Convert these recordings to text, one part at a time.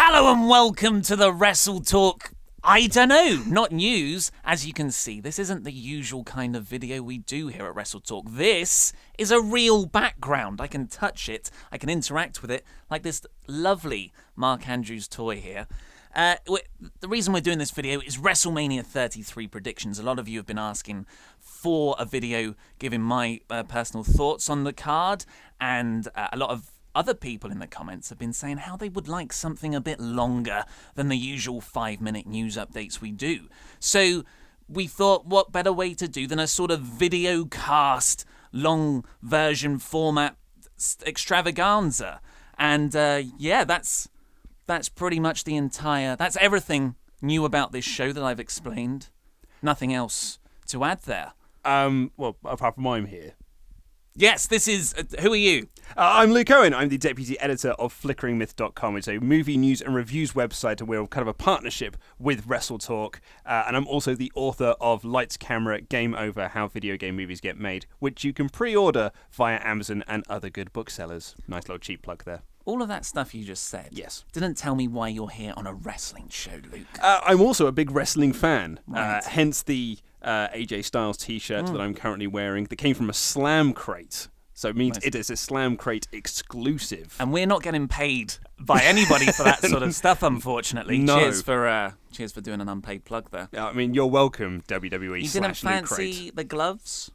Hello and welcome to the WrestleTalk. I don't know, not news. As you can see, this isn't the usual kind of video we do here at WrestleTalk. This is a real background. I can touch it, I can interact with it, like this lovely Mark Andrews toy here. The reason we're doing this video is WrestleMania 33 predictions. A lot of you have been asking for a video giving my personal thoughts on the card, and a lot of other people in the comments have been saying how they would like something a bit longer than the usual 5-minute news updates we do. So we thought, what better way to do than a sort of video cast, long version format extravaganza. And that's pretty much that's everything new about this show that I've explained. Nothing else to add there. Well, apart from I'm here. Yes, this is... who are you? I'm Luke Owen. I'm the deputy editor of FlickeringMyth.com. It's a movie news and reviews website, and we're kind of a partnership with WrestleTalk. And I'm also the author of Lights, Camera, Game Over, How Video Game Movies Get Made, which you can pre-order via Amazon and other good booksellers. Nice little cheap plug there. All of that stuff you just said. Yes. Didn't tell me why you're here on a wrestling show, Luke. I'm also a big wrestling fan. Right. Hence the AJ Styles t-shirt that I'm currently wearing that came from a Slam Crate. So it means it is a Slam Crate exclusive. And we're not getting paid by anybody for that sort of stuff, unfortunately. No. Cheers for doing an unpaid plug there. I mean, you're welcome, WWE. You didn't fancy the gloves?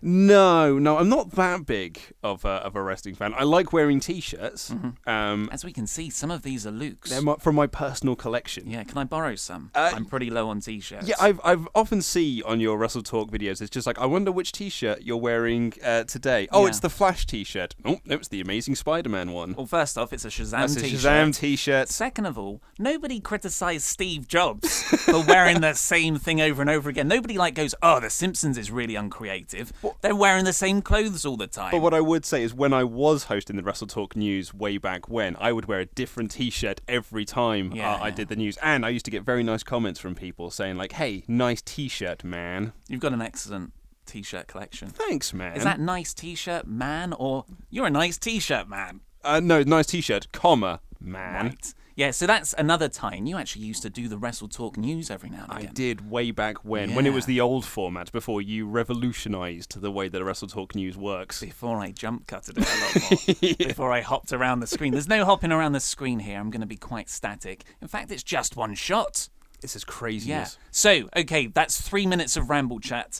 No, I'm not that big of a wrestling fan. I like wearing t-shirts. Mm-hmm. As we can see, some of these are Luke's. They're from my personal collection. Yeah, can I borrow some? I'm pretty low on t-shirts. Yeah, I've often see on your WrestleTalk videos, it's just like, I wonder which t-shirt you're wearing today. Oh, it's the Flash t-shirt. Oh, no, it's the Amazing Spider-Man one. Well, first off, it's a Shazam That's t-shirt. a Shazam t-shirt. Second of all, nobody criticised Steve Jobs for wearing the same thing over and over again. Nobody goes, oh, The Simpsons is really uncreative. They're wearing the same clothes all the time. But what I would say is, when I was hosting the WrestleTalk news way back when, I would wear a different t-shirt every time I did the news. And I used to get very nice comments from people saying like, hey, nice t-shirt, man. You've got an excellent t-shirt collection. Thanks, man. Is that nice t-shirt, man, or you're a nice t-shirt, man? No, nice t-shirt, comma, man. Right. Yeah, so that's another time. You actually used to do the WrestleTalk news every now and again. I did, way back when it was the old format, before you revolutionised the way that a WrestleTalk news works. Before I jump cutted it a lot more. Before I hopped around the screen. There's no hopping around the screen here. I'm going to be quite static. In fact, it's just one shot. This is craziness. Yeah. So, okay, that's 3 minutes of ramble chat.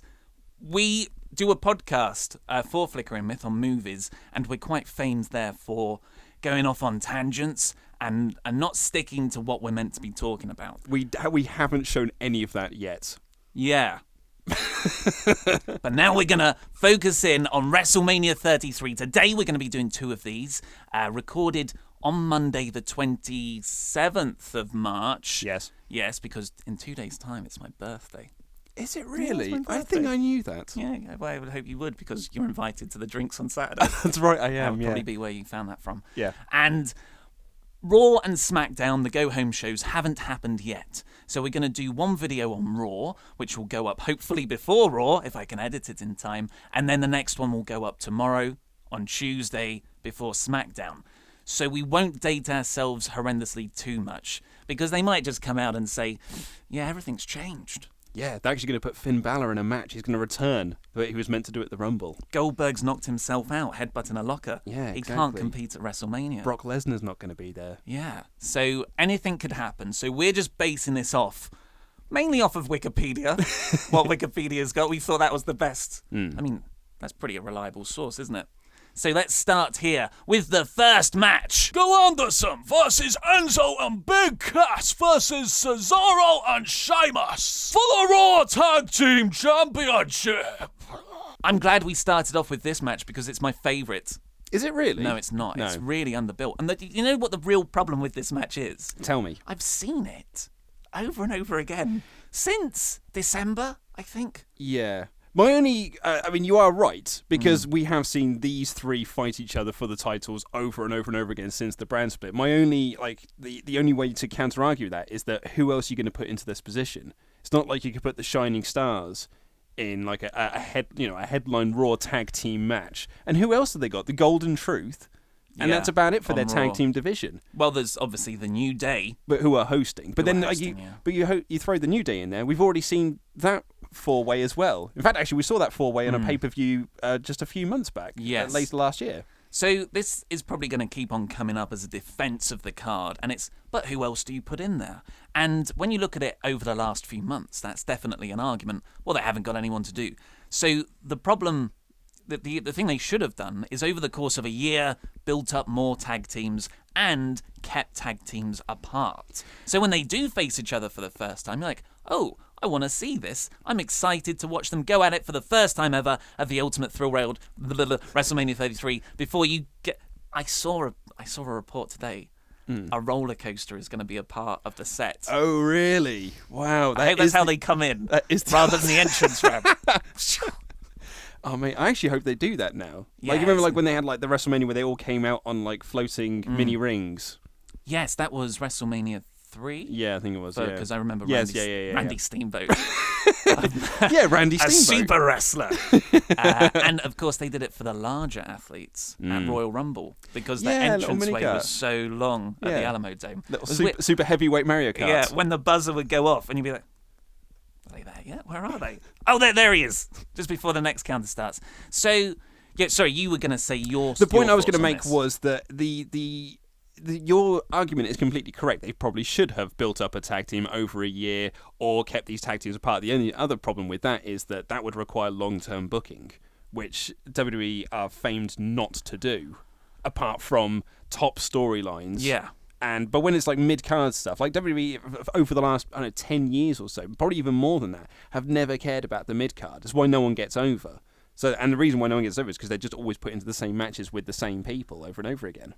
We do a podcast for Flickering Myth on movies, and we're quite famed there for going off on tangents and not sticking to what we're meant to be talking about. We haven't shown any of that yet. Yeah. But now we're going to focus in on WrestleMania 33. Today we're going to be doing 2 of these, recorded on Monday the 27th of March. Yes. Yes, because in 2 days' time it's my birthday. Is it really? Yeah, I think I knew that. Yeah, well, I would hope you would, because you're invited to the drinks on Saturday. That's right, I am, That would probably be where you found that from. Yeah. And Raw and SmackDown, the go-home shows, haven't happened yet. So we're going to do one video on Raw, which will go up hopefully before Raw, if I can edit it in time. And then the next one will go up tomorrow, on Tuesday, before SmackDown. So we won't date ourselves horrendously too much, because they might just come out and say, yeah, everything's changed. Yeah, they're actually going to put Finn Balor in a match. He's going to return, but he was meant to do it at the Rumble. Goldberg's knocked himself out, headbutting a locker. Yeah, exactly. He can't compete at WrestleMania. Brock Lesnar's not going to be there. Yeah, so anything could happen. So we're just basing this mainly off of Wikipedia, what Wikipedia's got. We thought that was the best. I mean, that's pretty a reliable source, isn't it? So let's start here with the first match. Galanderson versus Enzo and Big Cass versus Cesaro and Sheamus for the Raw Tag Team Championship. I'm glad we started off with this match because it's my favourite. Is it really? No, it's not. No. It's really underbuilt. And you know what the real problem with this match is? Tell me. I've seen it over and over again since December, I think. Yeah. My only, you are right, because we have seen these 3 fight each other for the titles over and over and over again since the brand split. My only, the only way to counter-argue that is that who else are you going to put into this position? It's not like you could put the Shining Stars in a headline Raw tag team match. And who else have they got? The Golden Truth, And that's about it for their tag Raw. team division. Well, there's obviously the New Day. But who are hosting. But then you throw the New Day in there. We've already seen that four-way as well. In fact, actually, we saw that four-way on a pay-per-view just a few months back. Yes. Late last year. So this is probably going to keep on coming up as a defence of the card. But who else do you put in there? And when you look at it over the last few months, that's definitely an argument. Well, they haven't got anyone to do. So the problem... The thing they should have done is over the course of a year built up more tag teams and kept tag teams apart. So when they do face each other for the first time, you're like, oh, I want to see this. I'm excited to watch them go at it for the first time ever at the Ultimate Thrill Railed WrestleMania 33. Before you get, I saw a report today. A roller coaster is going to be a part of the set. Oh, really? Wow. I hope that's how they come in, rather than the entrance ramp. Oh, mate, I actually hope they do that now. Yeah, you remember when they had the WrestleMania where they all came out on floating mini rings? Yes, that was WrestleMania 3. Yeah, I think it was. Because I remember Randy Steamboat. Yeah, Randy Steamboat. A super wrestler. And of course they did it for the larger athletes at Royal Rumble because the entranceway was so long at the Alamo Dome. Little super heavyweight Mario Kart. Yeah, when the buzzer would go off and you'd be like, are they there yet? Where are they? Oh, there he is. Just before the next counter starts. So, yeah, sorry, you were going to say The point I was going to make was that your argument is completely correct. They probably should have built up a tag team over a year or kept these tag teams apart. The only other problem with that is that would require long-term booking, which WWE are famed not to do, apart from top storylines. Yeah. But when it's mid-card stuff, WWE over the last 10 years or so, probably even more than that, have never cared about the mid-card. That's why no one gets over. And the reason why no one gets over is because they're just always put into the same matches with the same people over and over again.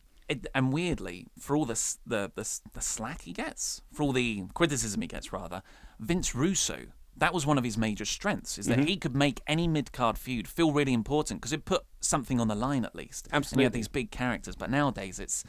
And weirdly, for all the slack he gets, for all the criticism he gets, rather, Vince Russo, that was one of his major strengths, is that he could make any mid-card feud feel really important because it put something on the line at least. Absolutely. And you had these big characters, but nowadays it's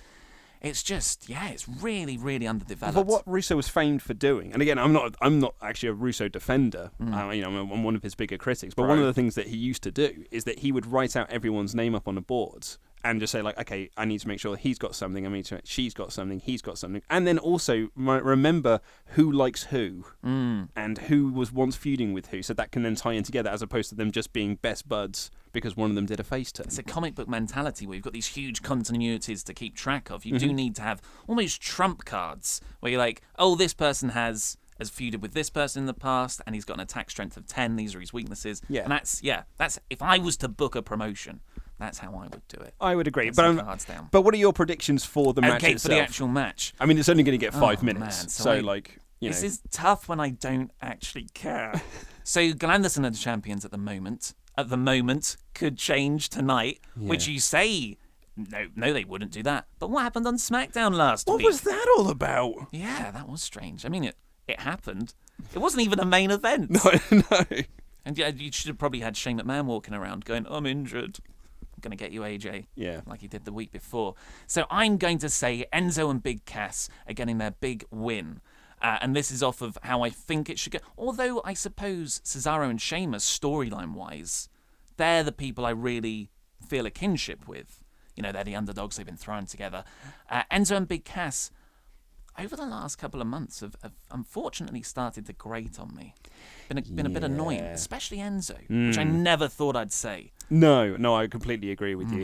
just, it's really, really underdeveloped. But what Russo was famed for doing, and again, I'm not actually a Russo defender. I'm one of his bigger critics. But one of the things that he used to do is that he would write out everyone's name up on the boards and just say okay, I need to make sure he's got something. I mean, she's got something. He's got something. And then also remember who likes who and who was once feuding with who, so that can then tie in together as opposed to them just being best buds because one of them did a face turn. It's a comic book mentality where you've got these huge continuities to keep track of. You do need to have almost trump cards where you're like, oh, this person has feuded with this person in the past and he's got an attack strength of 10. These are his weaknesses. Yeah. And that's if I was to book a promotion, that's how I would do it. I would agree. Cards down. But what are your predictions for the match itself? Okay, for the actual match. I mean, it's only going to get 5 minutes. Man. This is tough when I don't actually care. So Galanderson are the champions at the moment. At the moment, could change tonight, which you say, no, they wouldn't do that. But what happened on SmackDown last week? What was that all about? Yeah, that was strange. I mean, it happened. It wasn't even a main event. No. And you should have probably had Shane McMahon walking around going, I'm injured. I'm going to get you, AJ. Yeah. Like he did the week before. So I'm going to say Enzo and Big Cass are getting their big win. And this is off of how I think it should go. Although I suppose Cesaro and Sheamus, storyline-wise, they're the people I really feel a kinship with. They're the underdogs. They've been thrown together. Enzo and Big Cass, over the last couple of months, have unfortunately started to grate on me. Been a bit annoying, especially Enzo, which I never thought I'd say. No, I completely agree with you.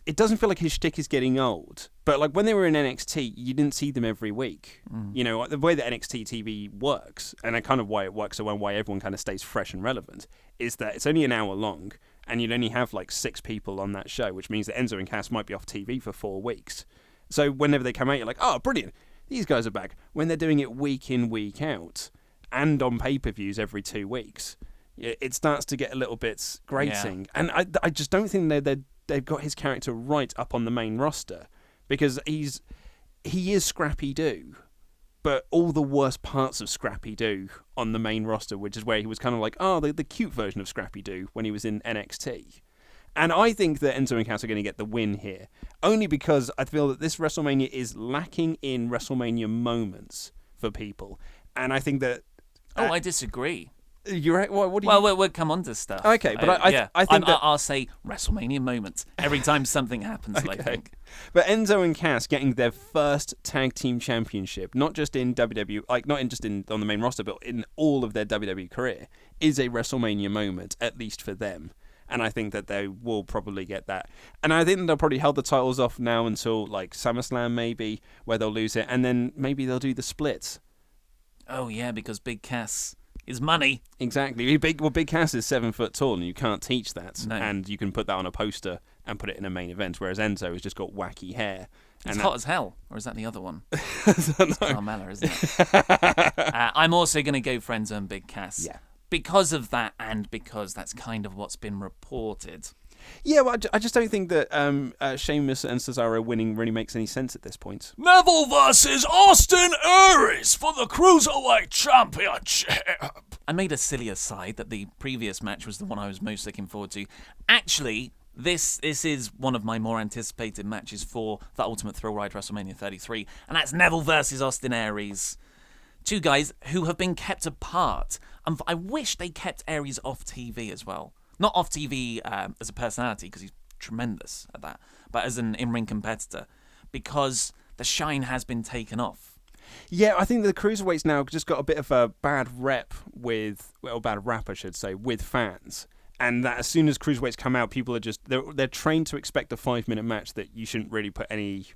It doesn't feel like his shtick is getting old. But when they were in NXT, you didn't see them every week. The way that NXT TV works, and kind of why it works, and why everyone kind of stays fresh and relevant, is that it's only an hour long, and you'd only have 6 people on that show, which means that Enzo and Cass might be off TV for 4 weeks. So whenever they come out, you're like, oh, brilliant, these guys are back. When they're doing it week in, week out, and on pay-per-views every 2 weeks, it starts to get a little bit grating. Yeah. And I just don't think they've got his character right up on the main roster, because he is Scrappy-Doo, but all the worst parts of Scrappy-Doo on the main roster, which is where he was kind of the cute version of Scrappy-Doo when he was in NXT. And I think that Enzo and Cass are going to get the win here, only because I feel that this WrestleMania is lacking in WrestleMania moments for people. And I think that... I disagree. What do you? Well, we'll come on to stuff. Okay, but I think that I'll say WrestleMania moment every time something happens. Okay. I think. But Enzo and Cass getting their first tag team championship, not just in WWE, on the main roster, but in all of their WWE career, is a WrestleMania moment, at least for them. And I think that they will probably get that. And I think they'll probably hold the titles off now until like SummerSlam maybe, where they'll lose it, and then maybe they'll do the splits. Oh yeah, because Big Cass is money. Exactly. Big Cass is 7 foot tall, and you can't teach that. No. And you can put that on a poster and put it in a main event, whereas Enzo has just got wacky hair. It's hot as hell, or is that the other one? I It's don't know. Carmella, isn't it? I'm also going to go for Enzo and Big Cass. Yeah. Because of that, and because that's kind of what's been reported. Yeah, well, I just don't think that Sheamus and Cesaro winning really makes any sense at this point. Neville versus Austin Aries for the Cruiserweight Championship. I made a silly aside that the previous match was the one I was most looking forward to. Actually, this is one of my more anticipated matches for the Ultimate Thrill Ride WrestleMania 33, and that's Neville versus Austin Aries. Two guys who have been kept apart. I wish they kept Aries off TV as well. Not off TV as a personality, because he's tremendous at that, but as an in-ring competitor, because the shine has been taken off. Yeah, I think the Cruiserweight's now just got a bit of a bad rap with fans. And that as soon as Cruiserweights come out, people are just they're trained to expect a 5-minute match that you shouldn't really put any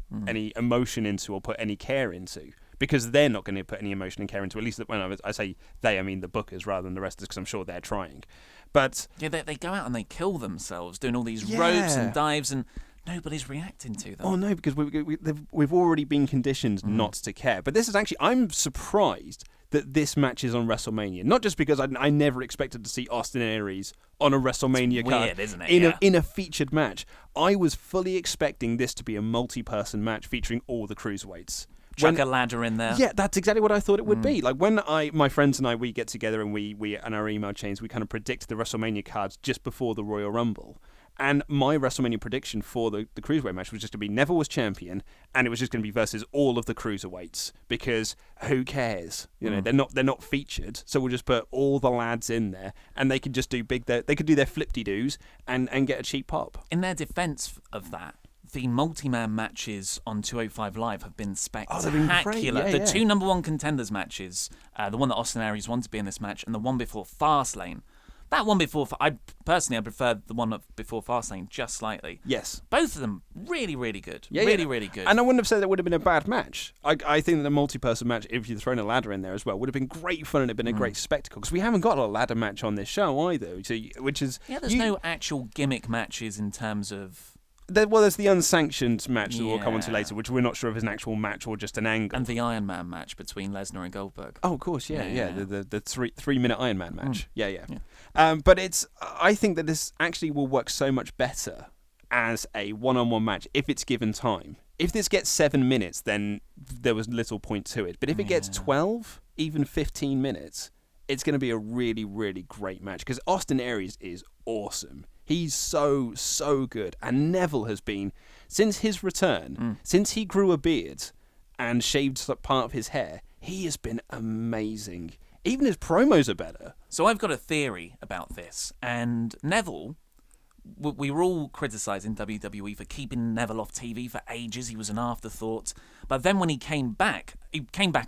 emotion into or put any care into, because they're not going to put any emotion and care into. At least when I say they, I mean the bookers rather than the rest of us, because I'm sure they're trying. But yeah, they go out and they kill themselves doing all these ropes and dives, and nobody's reacting to them. Oh no, because we've already been conditioned not to care. But this is actually, I'm surprised that this match is on WrestleMania. Not just because I never expected to see Austin Aries on a WrestleMania card. Weird, isn't it? In a featured match. I was fully expecting this to be a multi-person match featuring all the Cruiserweights. Chuck a ladder in there. Yeah, that's exactly what I thought it would be. Like when my friends and I, we get together and we in our email chains, we kind of predict the WrestleMania cards just before the Royal Rumble. And my WrestleMania prediction for the Cruiserweight match was just to be Neville was champion, and it was just going to be versus all of the Cruiserweights, because who cares? You know, they're not featured, so we'll just put all the lads in there, and they could just do they could do their flip-de-doos and get a cheap pop. In their defence of that, the multi-man matches on 205 Live have been spectacular. they've been great. Yeah, the two number one contenders matches, the one that Austin Aries won to be in this match, and the one before Fastlane. That one before, I prefer the one before Fastlane just slightly. Yes. Both of them really, really good. Yeah, really good. And I wouldn't have said that would have been a bad match. I think that a multi-person match, if you'd thrown a ladder in there as well, would have been great fun and it'd been a great spectacle. Because we haven't got a ladder match on this show either, so, which is... Yeah, there's no actual gimmick matches in terms of... There's the unsanctioned match that we'll come on to later, which we're not sure if is an actual match or just an angle. And the Iron Man match between Lesnar and Goldberg. Oh, of course, yeah. The 3-minute Iron Man match. Yeah. Yeah. But I think that this actually will work so much better as a one-on-one match if it's given time. If this gets 7 minutes, then there was little point to it. But if it gets 12, even 15 minutes, it's going to be a really, really great match. Because Austin Aries is awesome. He's so good. And Neville has been, since his return, since he grew a beard and shaved part of his hair, he has been amazing. Even his promos are better. So I've got a theory about this. And Neville, we were all criticising WWE for keeping Neville off TV for ages. He was an afterthought. But then when he came back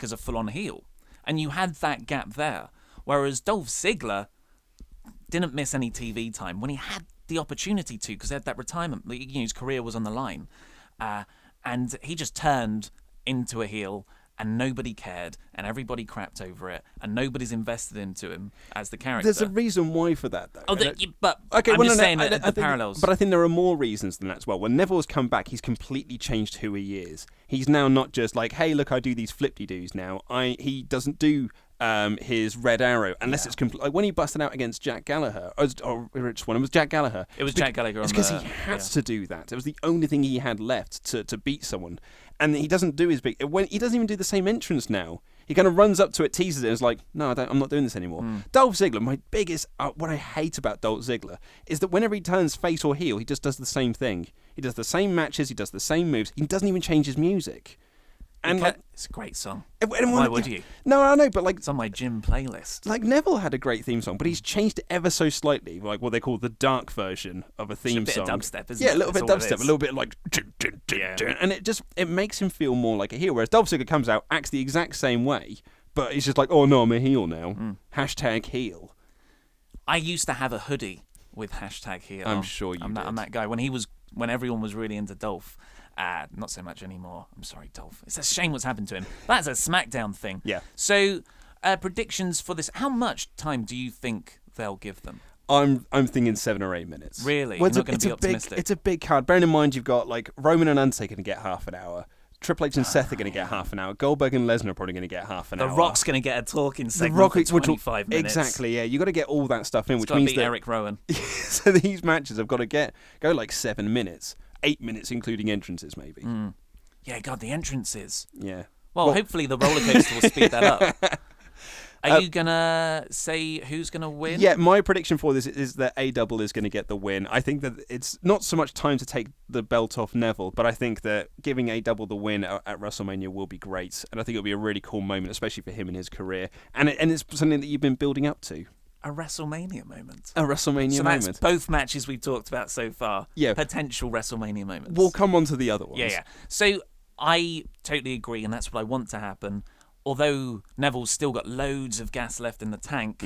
as a full-on heel. And you had that gap there. Whereas Dolph Ziggler didn't miss any TV time when he had the opportunity to, because he had that retirement. His career was on the line. And he just turned into a heel, and nobody cared, and everybody crapped over it, and nobody's invested into him as the character. There's a reason why for that, though. I'm just saying the parallels. But I think there are more reasons than that as well. When Neville's come back, he's completely changed who he is. He's now not just like, hey, look, I do these flip-de-doos now. He doesn't do his Red Arrow unless it's complete. Like when he busted out against Jack Gallagher, or which one? It was Jack Gallagher. It was Jack Gallagher. It's because he had to do that. It was the only thing he had left to beat someone, and he doesn't do his big. He doesn't even do the same entrance now. He kind of runs up to it, teases it, and is like, "No, I'm not doing this anymore." Dolph Ziggler, my biggest what I hate about Dolph Ziggler is that whenever he turns face or heel, he just does the same thing. He does the same matches, he does the same moves. He doesn't even change his music. And it's a great song. And Why would you? No, I know, but like it's on my gym playlist. Like Neville had a great theme song, but he's changed it ever so slightly, like what they call the dark version of a theme song. A bit of dubstep, isn't it? Yeah, a little bit dubstep, a little bit like, and it makes him feel more like a heel. Whereas Dolph Ziggler comes out, acts the exact same way, but he's just like, oh no, I'm a heel now. #heel. I used to have a hoodie with #heel. I'm sure I'm that guy when everyone was really into Dolph. Not so much anymore. I'm sorry, Dolph. It's a shame what's happened to him. That's a SmackDown thing. Yeah. So, predictions for this. How much time do you think they'll give them? I'm thinking 7 or 8 minutes. Really? Well, You're not going to be optimistic? It's a big card. Bearing in mind you've got like Roman and Undertaker going to get half an hour. Triple H and Seth are going to get half an hour. Goldberg and Lesnar are probably going to get half an hour. The Rock's going to get a talking segment for 25 minutes. Exactly, yeah. You've got to get all that stuff in, which means that Eric Rowan. So these matches have got to go like 7 minutes. 8 minutes, including entrances, maybe. Yeah, God, the entrances. Yeah. Well, hopefully the roller coaster will speed that up. Are you going to say who's going to win? Yeah, my prediction for this is that A-Double is going to get the win. I think that it's not so much time to take the belt off Neville, but I think that giving A-Double the win at WrestleMania will be great. And I think it'll be a really cool moment, especially for him in his career. And it's something that you've been building up to. A WrestleMania moment. A WrestleMania moment. So that's both matches we've talked about so far. Yeah. Potential WrestleMania moments. We'll come on to the other ones. Yeah. So I totally agree, and that's what I want to happen. Although Neville's still got loads of gas left in the tank,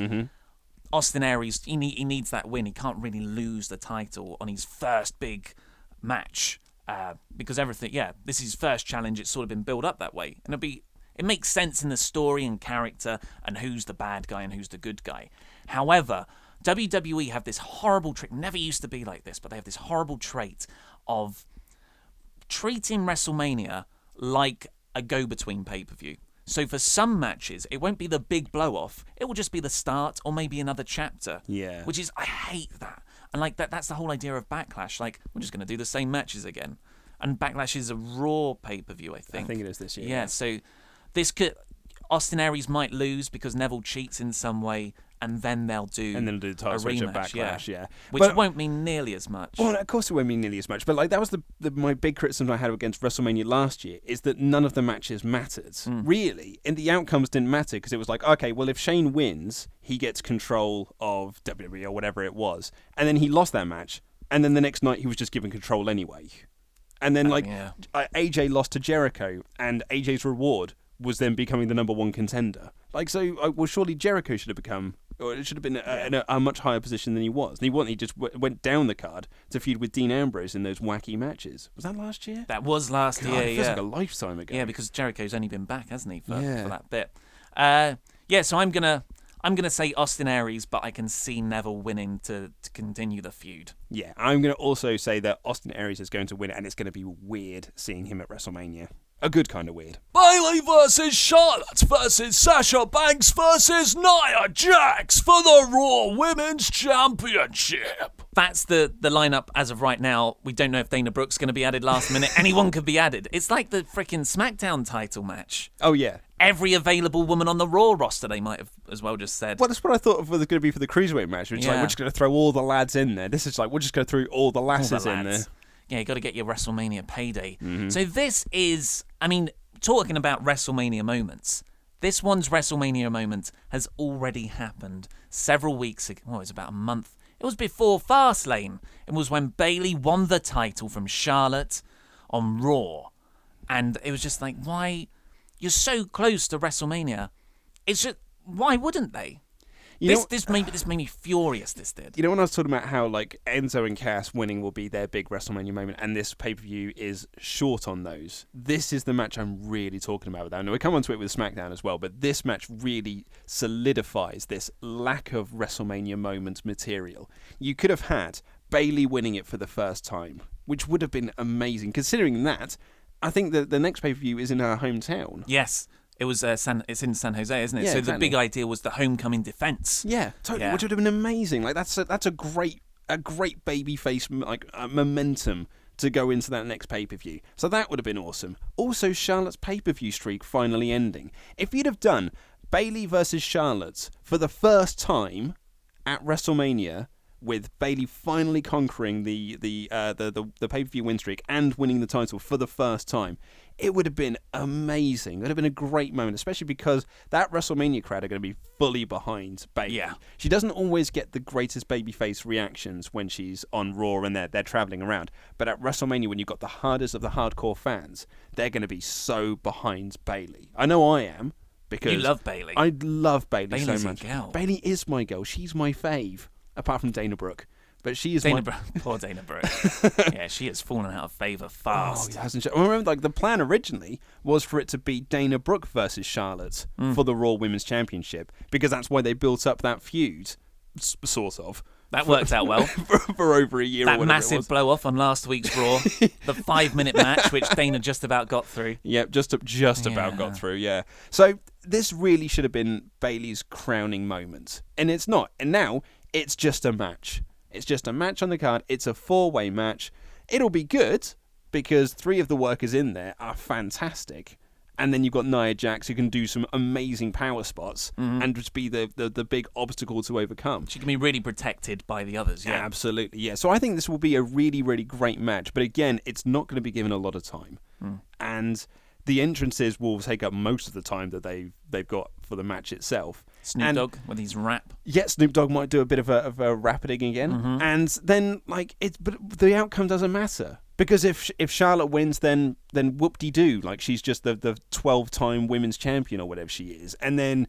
Austin Aries, he needs that win. He can't really lose the title on his first big match because this is his first challenge. It's sort of been built up that way. And it makes sense in the story and character and who's the bad guy and who's the good guy. However, WWE have this horrible trick, never used to be like this, but they have this horrible trait of treating WrestleMania like a go-between pay-per-view. So for some matches, it won't be the big blow-off. It will just be the start or maybe another chapter. Yeah. Which is, I hate that. And like that's the whole idea of Backlash. Like, we're just going to do the same matches again. And Backlash is a Raw pay-per-view, I think. I think it is this year. Yeah, so this could... Austin Aries might lose because Neville cheats in some way, and then they'll do the title switch at Backlash, yeah. Which won't mean nearly as much. Well, of course it won't mean nearly as much, but like that was my big criticism I had against WrestleMania last year, is that none of the matches mattered. Really. And the outcomes didn't matter, because it was like, okay, well, if Shane wins, he gets control of WWE or whatever it was, and then he lost that match, and then the next night he was just given control anyway. And then AJ lost to Jericho, and AJ's reward was then becoming the number one contender. Like, so, well, surely Jericho should have become, or it should have been in a much higher position than he was. And he just went down the card to feud with Dean Ambrose in those wacky matches. Was that last year? That was last year, it feels like a lifetime ago. Yeah, because Jericho's only been back, hasn't he, for that bit. So I'm gonna say Austin Aries, but I can see Neville winning to continue the feud. Yeah, I'm gonna also say that Austin Aries is going to win, and it's gonna be weird seeing him at WrestleMania. A good kind of weird. Bayley versus Charlotte versus Sasha Banks versus Nia Jax for the Raw Women's Championship. That's the lineup as of right now. We don't know if Dana Brooke's going to be added last minute. Anyone could be added. It's like the freaking SmackDown title match. Oh, yeah. Every available woman on the Raw roster, they might have as well just said. Well, that's what I thought was going to be for the Cruiserweight match. Which like, we're just going to throw all the lads in there. This is like, we're just going to throw all the lasses in there. Yeah, you got to get your WrestleMania payday. So this is, talking about WrestleMania moments, this one's WrestleMania moment has already happened several weeks ago. Well, it was about a month. It was before Fastlane. It was when Bayley won the title from Charlotte on Raw. And it was just like, why? You're so close to WrestleMania. It's just, why wouldn't they? This made me furious, this did. You know, when I was talking about how like Enzo and Cass winning will be their big WrestleMania moment, and this pay-per-view is short on those, this is the match I'm really talking about. Now, we'll come on to it with SmackDown as well, but this match really solidifies this lack of WrestleMania moment material. You could have had Bayley winning it for the first time, which would have been amazing. Considering that, I think that the next pay-per-view is in her hometown. Yes. It was it's in San Jose, isn't it? Yeah, so exactly. The big idea was the homecoming defense. Yeah, totally. Which would have been amazing. Like that's a great babyface momentum to go into that next pay-per-view. So that would have been awesome. Also, Charlotte's pay-per-view streak finally ending. If you'd have done Bayley versus Charlotte for the first time at WrestleMania, with Bayley finally conquering the pay-per-view win streak and winning the title for the first time, it would have been amazing. It would have been a great moment, especially because that WrestleMania crowd are going to be fully behind Bayley. Yeah. She doesn't always get the greatest babyface reactions when she's on Raw and they're traveling around. But at WrestleMania, when you've got the hardest of the hardcore fans, they're going to be so behind Bayley. I know I am. Because you love Bayley. I love Bayley Bayley's so much. your girl. Bayley is my girl. She's my fave, apart from Dana Brooke. But she is Poor Dana Brooke. Yeah, she has fallen out of favour fast. Oh, hasn't she? I remember, the plan originally was for it to be Dana Brooke versus Charlotte for the Raw Women's Championship, because that's why they built up that feud, sort of. That worked out well. for over a year or whatever That massive blow-off on last week's Raw. The 5-minute match, which Dana just about got through. Yep, just about got through, yeah. So this really should have been Bayley's crowning moment. And it's not. And now it's just a match. It's just a match on the card. It's a 4-way match. It'll be good because 3 of the workers in there are fantastic. And then you've got Nia Jax, who can do some amazing power spots and just be the big obstacle to overcome. She can be really protected by the others, yeah. Absolutely, yeah. So I think this will be a really, really great match. But again, it's not going to be given a lot of time. And the entrances will take up most of the time that they've got for the match itself. Snoop Dogg with his rap. Yeah, Snoop Dogg might do a bit of a rapping again. And then, but the outcome doesn't matter. Because if Charlotte wins, then whoop-de-doo. She's just the 12-time women's champion or whatever she is. And then,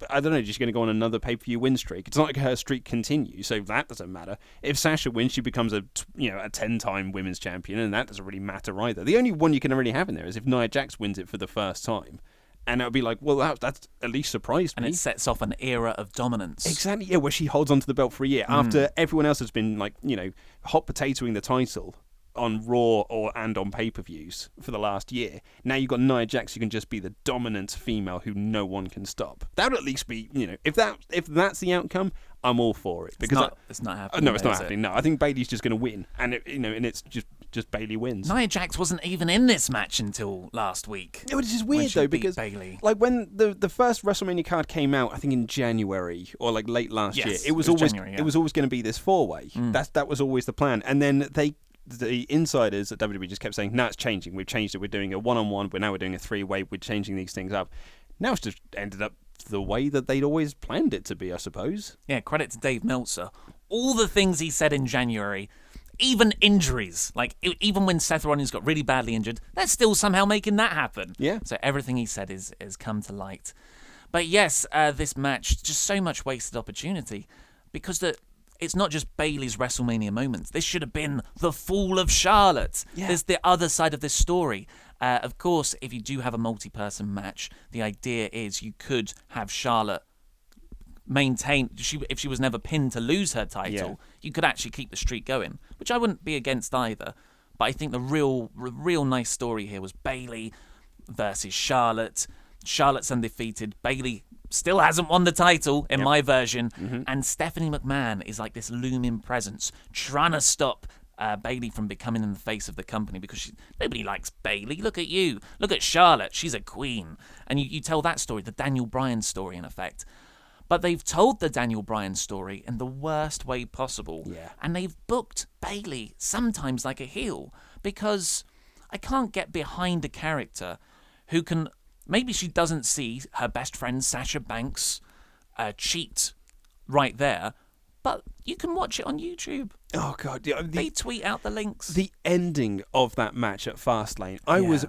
I don't know, she's going to go on another pay-per-view win streak. It's not like her streak continues, so that doesn't matter. If Sasha wins, she becomes a 10-time women's champion, and that doesn't really matter either. The only one you can really have in there is if Nia Jax wins it for the first time. And it would be like, well, that's at least surprised me. And it sets off an era of dominance. Exactly, yeah, where she holds onto the belt for a year after everyone else has been, hot potatoing the title on Raw and on pay-per-views for the last year. Now you've got Nia Jax, who can just be the dominant female who no one can stop. That would at least be, if that's the outcome, I'm all for it. Because it's not happening. No, it's not happening. No, I think Bayley's just going to win, and it's just Bayley wins. Nia Jax wasn't even in this match until last week. Yeah, which is weird though, because Bayley. When the first WrestleMania card came out, I think in January or late last year, it was always January, yeah. It was always going to be this 4-way. That was always the plan, and then the insiders at WWE just kept saying, no, it's changing. We've changed it. We're doing a 1-on-1. We're doing a 3-way. We're changing these things up. Now it's just ended up the way that they'd always planned it to be, I suppose. Yeah, credit to Dave Meltzer. All the things he said in January, even injuries, even when Seth Rollins got really badly injured, they're still somehow making that happen. Yeah. So everything he said is come to light. But yes, this match, just so much wasted opportunity because it's not just Bayley's WrestleMania moments. This should have been the fall of Charlotte. Yeah. There's the other side of this story. Of course, if you do have a multi-person match, the idea is you could have Charlotte maintain, if she was never pinned to lose her title, you could actually keep the streak going, which I wouldn't be against either. But I think the real nice story here was Bayley versus Charlotte. Charlotte's undefeated. Bayley still hasn't won the title in my version. And Stephanie McMahon is like this looming presence trying to stop Bayley from becoming in the face of the company because nobody likes Bayley. Look at you. Look at Charlotte. She's a queen. And you tell that story, the Daniel Bryan story, in effect. But they've told the Daniel Bryan story in the worst way possible. Yeah. And they've booked Bayley sometimes like a heel because I can't get behind a character who can... Maybe she doesn't see her best friend Sasha Banks cheat right there, but you can watch it on YouTube. Oh, God. They tweet out the links. The ending of that match at Fastlane, I was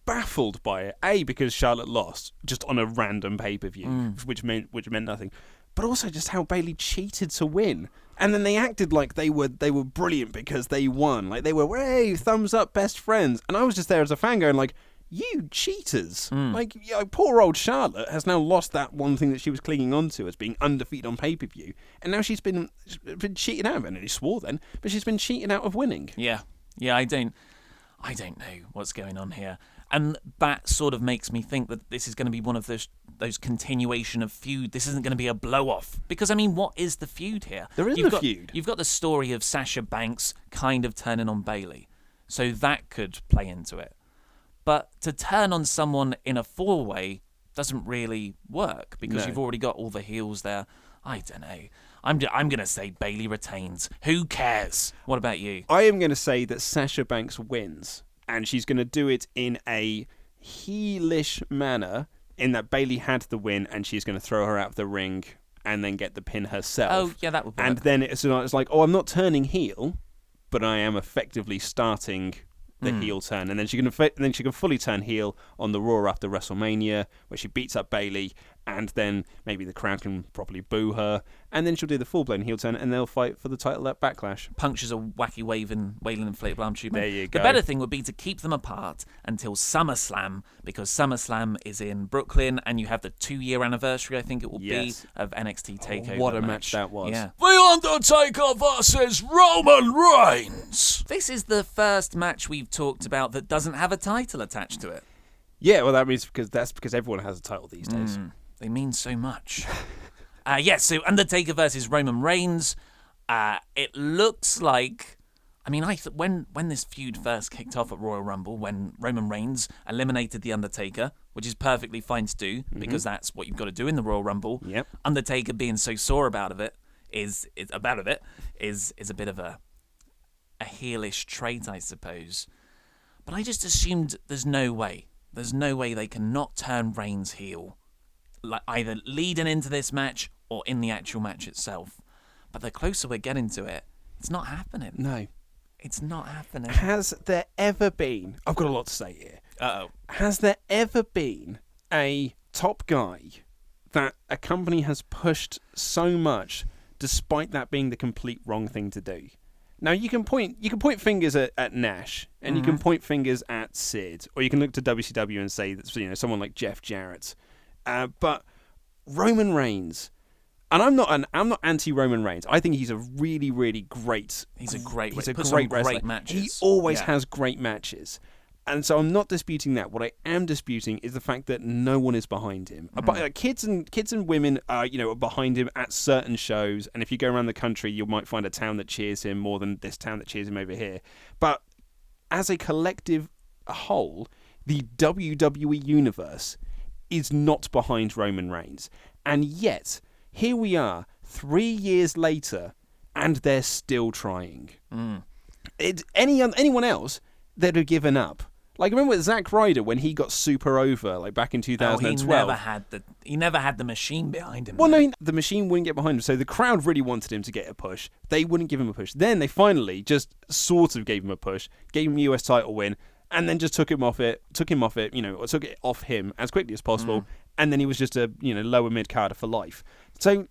baffled by it. A, because Charlotte lost just on a random pay-per-view, which meant nothing. But also just how Bayley cheated to win. And then they acted like they were brilliant because they won. Like they were, hey, thumbs up, best friends. And I was just there as a fan going like, you cheaters. Poor old Charlotte has now lost that one thing that she was clinging on to as being undefeated on pay-per-view. And now she's been cheated out of it. And he swore then, but she's been cheated out of winning. Yeah, I don't know what's going on here. And that sort of makes me think that this is going to be one of those continuation of feud. This isn't going to be a blow-off. Because, I mean, what is the feud here? There isn't a feud. You've got the story of Sasha Banks kind of turning on Bayley. So that could play into it. But to turn on someone in a 4-way doesn't really work because you've already got all the heels there. I don't know. I'm going to say Bayley retains. Who cares? What about you? I am going to say that Sasha Banks wins, and she's going to do it in a heelish manner in that Bayley had the win and she's going to throw her out of the ring and then get the pin herself. Oh, yeah, that would work. And then it's like, oh, I'm not turning heel, but I am effectively starting the heel turn, and then she can fully turn heel on the Raw after WrestleMania, where she beats up Bayley, and then maybe the crowd can properly boo her, and then she'll do the full-blown heel turn, and they'll fight for the title at Backlash. Punctures a wacky wailing inflatable arm tube. There you go. The better thing would be to keep them apart until SummerSlam, because SummerSlam is in Brooklyn, and you have the 2-year anniversary, I think it will be, of NXT TakeOver. What a match that was. Yeah. The Undertaker versus Roman Reigns. This is the first match we've talked about that doesn't have a title attached to it. Yeah, well, that means because everyone has a title these days. They mean so much. So Undertaker versus Roman Reigns. It looks like... I mean, when this feud first kicked off at Royal Rumble, when Roman Reigns eliminated The Undertaker, which is perfectly fine to do, because that's what you've got to do in the Royal Rumble, Yep. Undertaker being so sore about it is a bit of a heelish trait, I suppose. But I just assumed there's no way they can not turn Reigns heel, like either leading into this match or in the actual match itself. But the closer we're getting to it, it's not happening. No. It's not happening. Has there ever been... I've got a lot to say here. Uh-oh. Has there ever been a top guy that a company has pushed so much, despite that being the complete wrong thing to do? Now you can point fingers at Nash, and you can point fingers at Sid, or you can look to WCW and say that someone like Jeff Jarrett, but Roman Reigns, and I'm not anti-Roman Reigns. I think he's a really, really great. He's a great wrestler. Great matches. He always has great matches. And so I'm not disputing that. What I am disputing is the fact that no one is behind him. Kids and women are behind him at certain shows. And if you go around the country, you might find a town that cheers him more than this town that cheers him over here. But as a collective whole, the WWE universe is not behind Roman Reigns. And yet, here we are, 3 years later, and they're still trying. Anyone else, they'd have given up. Like, remember Zack Ryder when he got super over, like back in 2012? He never had the machine behind him. Well, no, the machine wouldn't get behind him, so the crowd really wanted him to get a push. They wouldn't give him a push. Then they finally just sort of gave him a push, gave him a US title win, and then just took it off him as quickly as possible, and then he was just a lower mid-carder for life. So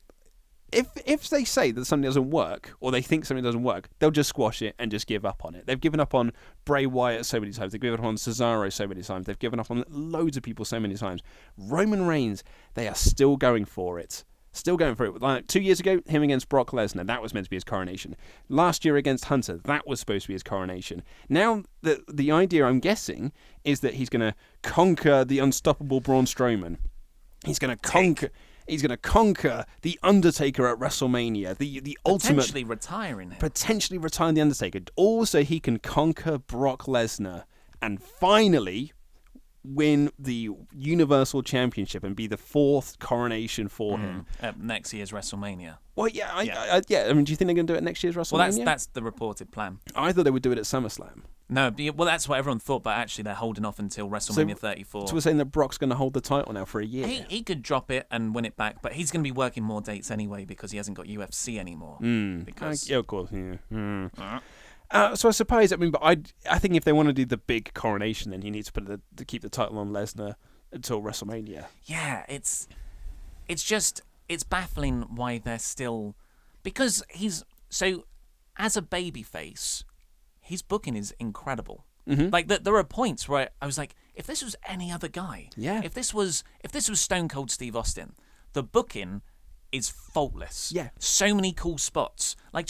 if they say that something doesn't work, or they think something doesn't work, they'll just squash it and just give up on it. They've given up on Bray Wyatt so many times. They've given up on Cesaro so many times. They've given up on loads of people so many times. Roman Reigns, they are still going for it. Like 2 years ago, him against Brock Lesnar, that was meant to be his coronation. Last year against Hunter, that was supposed to be his coronation. Now, the idea, I'm guessing, is that he's going to conquer the unstoppable Braun Strowman. He's going to conquer the Undertaker at WrestleMania, the ultimate... Potentially retiring the Undertaker. Also, he can conquer Brock Lesnar and finally win the Universal Championship and be the 4th coronation for him. At next year's WrestleMania. Well, yeah. I mean, do you think they're going to do it next year's WrestleMania? Well, that's the reported plan. I thought they would do it at SummerSlam. No, well, that's what everyone thought, but actually they're holding off until WrestleMania 34. So we're saying that Brock's going to hold the title now for a year. He could drop it and win it back, but he's going to be working more dates anyway because he hasn't got UFC anymore. Yeah, of course. Yeah. So I suppose, but I think if they want to do the big coronation, then he needs to keep the title on Lesnar until WrestleMania. Yeah, it's baffling why they're still, because as a babyface, his booking is incredible. Like there are points where I was like, if this was any other guy, if this was Stone Cold Steve Austin, the booking is faultless. Yeah, so many cool spots, like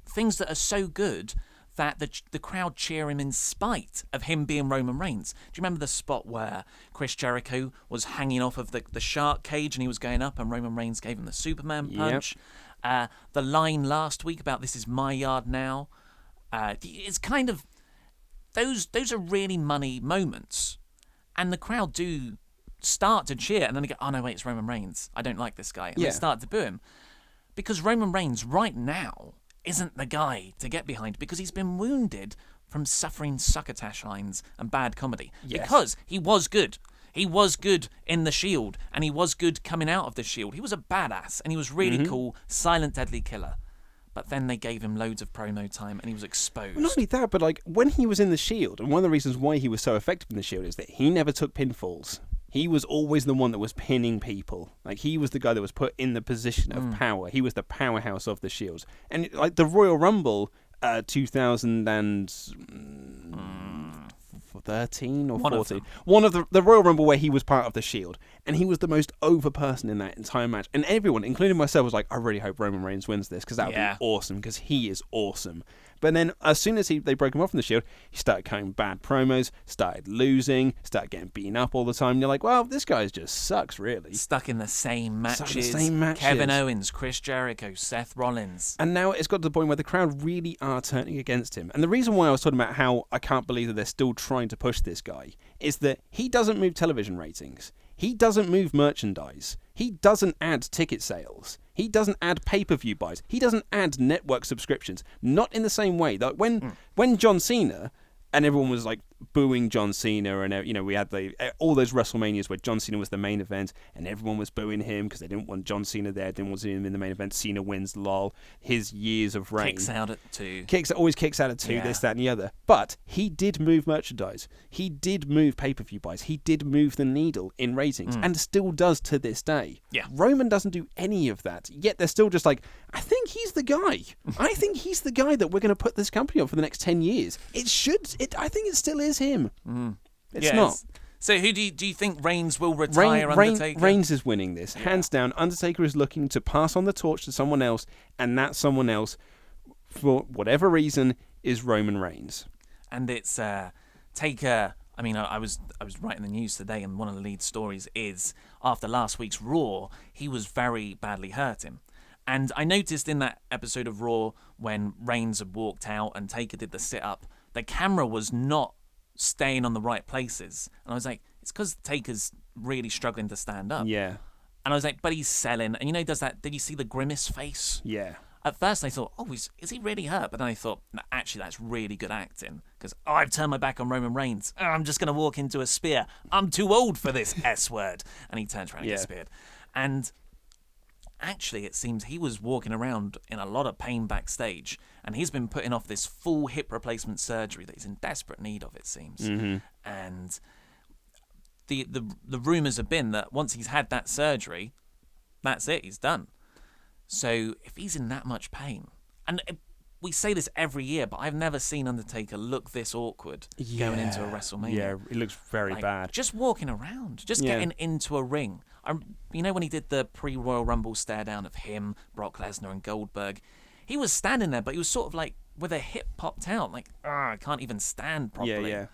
things that are so good that the crowd cheer him in spite of him being Roman Reigns. Do you remember the spot where Chris Jericho was hanging off of the shark cage and he was going up and Roman Reigns gave him the Superman punch? Yep. The line last week about "This is my yard now." It's kind of those are really money moments, and the crowd do start to cheer, and then they go, "Oh no, wait, it's Roman Reigns. I don't like this guy," and they start to boo him because Roman Reigns right now isn't the guy to get behind because he's been wounded from suffering succotash lines and bad comedy. Yes. Because he was good. He was good in the Shield, and he was good coming out of the Shield. He was a badass, and he was really cool, silent, deadly killer. But then they gave him loads of promo time, and he was exposed. Well, not only that, but like when he was in the Shield, and one of the reasons why he was so effective in the Shield is that he never took pinfalls. He was always the one that was pinning people. Like, he was the guy that was put in the position of power. He was the powerhouse of the Shield. And like the Royal Rumble 2013 or 14. One of the Royal Rumble where he was part of the Shield. And he was the most over person in that entire match. And everyone, including myself, was like, I really hope Roman Reigns wins this, because that would be awesome, because he is awesome. But then as soon as they broke him off from the Shield, he started cutting bad promos, started losing, started getting beaten up all the time. And you're like, well, this guy just sucks, really. Stuck in the same matches. Matches. Kevin Owens, Chris Jericho, Seth Rollins. And now it's got to the point where the crowd really are turning against him. And the reason why I was talking about how I can't believe that they're still trying to push this guy is that he doesn't move television ratings. He doesn't move merchandise. He doesn't add ticket sales. He doesn't add pay-per-view buys. He doesn't add network subscriptions. Not in the same way. Like when John Cena, and everyone was like booing John Cena, and we had all those WrestleManias where John Cena was the main event, and everyone was booing him because they didn't want John Cena there, didn't want him in the main event. Cena wins, lol. His years of reign. Kicks out at 2. Always kicks out at 2, this, that, and the other. But he did move merchandise. He did move pay-per-view buys. He did move the needle in ratings, and still does to this day. Yeah. Roman doesn't do any of that, yet they're still just like, I think he's the guy. I think he's the guy that we're going to put this company on for the next 10 years. I think it still is him. It's not. So who do you think Reigns will retire Undertaker? Reigns is winning this. Hands down, Undertaker is looking to pass on the torch to someone else, and that someone else, for whatever reason, is Roman Reigns. And it's Taker. I mean, I was writing the news today, and one of the lead stories is after last week's Raw, he was very badly hurting. And I noticed in that episode of Raw when Reigns had walked out and Taker did the sit-up, the camera was not staying on the right places. And I was like, it's because Taker's really struggling to stand up. Yeah. And I was like, but he's selling. And he does that. Did you see the grimace face? Yeah. At first I thought, is he really hurt? But then I thought, no, actually, that's really good acting. Because I've turned my back on Roman Reigns. I'm just going to walk into a spear. I'm too old for this S word. And he turns around and gets speared. And actually, it seems he was walking around in a lot of pain backstage, and he's been putting off this full hip replacement surgery that he's in desperate need of, it seems. And the rumours have been that once he's had that surgery, that's it, he's done. So if he's in that much pain, and we say this every year, but I've never seen Undertaker look this awkward going into a WrestleMania. Yeah, it looks very bad. Just walking around, just getting into a ring. When he did the pre-Royal Rumble stare down of him, Brock Lesnar, and Goldberg, he was standing there, but he was sort of like with a hip popped out, like, I can't even stand properly. Yeah.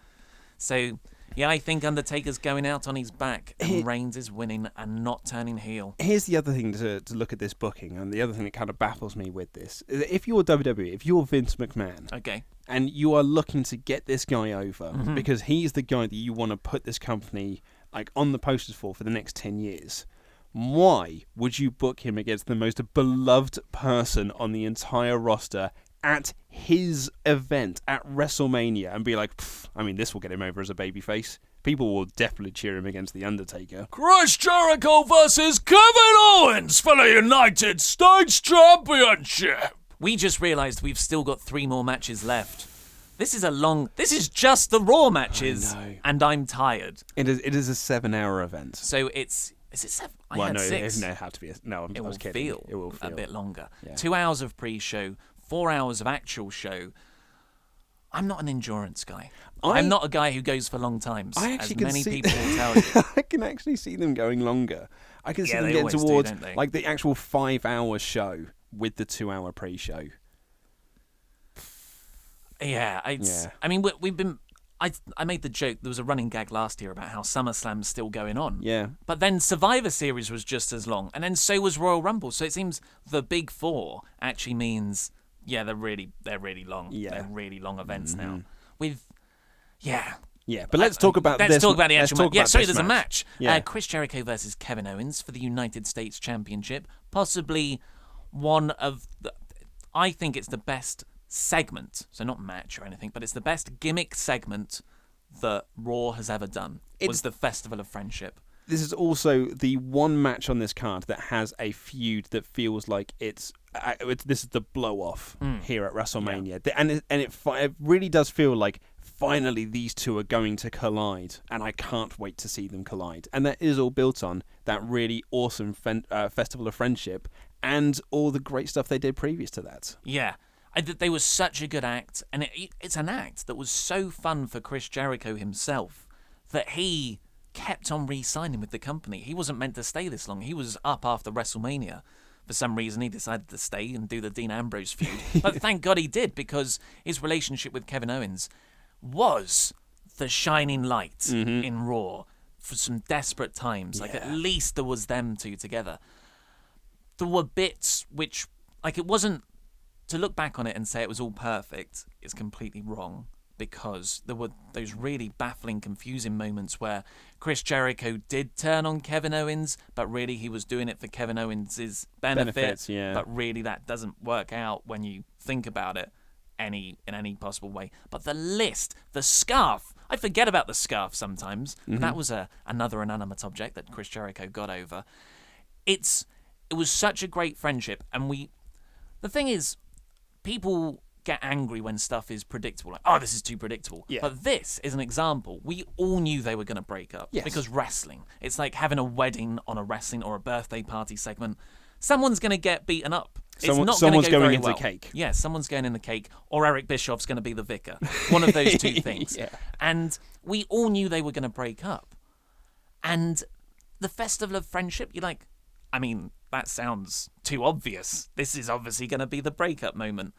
So, I think Undertaker's going out on his back, and Reigns is winning and not turning heel. Here's the other thing to look at this booking, and the other thing that kind of baffles me with this. If you're WWE, if you're Vince McMahon, okay, and you are looking to get this guy over, because he's the guy that you want to put this company like on the posters for the next 10 years, why would you book him against the most beloved person on the entire roster at his event at WrestleMania and be like, this will get him over as a babyface. People will definitely cheer him against The Undertaker. Chris Jericho versus Kevin Owens for the United States Championship. We just realised we've still got 3 more matches left. This is just the Raw matches, and I'm tired. It is a 7-hour event. So is it 7? I had 6. It had to be. I was kidding. It will feel a bit longer. Yeah. 2 hours of pre-show, 4 hours of actual show. I'm not an endurance guy. I'm not a guy who goes for long times, as many people will tell you. I can actually see them going longer. I can see them they getting always towards do, don't they? like the actual 5-hour show with the 2-hour pre-show. Yeah, I mean, we've been. I made the joke. There was a running gag last year about how SummerSlam's still going on. Yeah. But then Survivor Series was just as long, and then so was Royal Rumble. So it seems the Big Four actually means they're really long. Yeah. They're really long events now. Yeah, but let's talk about this. Let's talk about the actual match. Yeah, sorry, there's a match. Yeah. Chris Jericho versus Kevin Owens for the United States Championship. Possibly one of the. I think it's the best segment, so not match or anything, but it's the best gimmick segment that Raw has ever done. Was the Festival of Friendship. This is also the one match on this card that has a feud that feels like this is the blow off here at WrestleMania, and it really does feel like finally these two are going to collide, and I can't wait to see them collide. And that is all built on that really awesome Festival of Friendship and all the great stuff they did previous to that. Yeah. They were such a good act, and it's an act that was so fun for Chris Jericho himself that he kept on re-signing with the company. He wasn't meant to stay this long. He was up after WrestleMania. For some reason, he decided to stay and do the Dean Ambrose feud. But thank God he did, because his relationship with Kevin Owens was the shining light in Raw for some desperate times. Like, at least there was them two together. There were bits which, like, it wasn't... To look back on it and say it was all perfect is completely wrong, because there were those really baffling, confusing moments where Chris Jericho did turn on Kevin Owens, but really he was doing it for Kevin Owens' benefit. But really that doesn't work out when you think about it in any possible way. But the list, the scarf, I forget about the scarf sometimes. That was another inanimate object that Chris Jericho got over. It was such a great friendship, and the thing is, people get angry when stuff is predictable. Like, oh, this is too predictable. Yeah. But this is an example. We all knew they were going to break up. Yes. Because wrestling. It's like having a wedding on a wrestling or a birthday party segment. Someone's going to get beaten up. Someone's going into well. the cake. Yeah, someone's going in the cake. Or Eric Bischoff's going to be the vicar. One of those two things. Yeah. And we all knew they were going to break up. And the Festival of Friendship, you're like, I mean, that sounds too obvious. This is obviously going to be the breakup moment.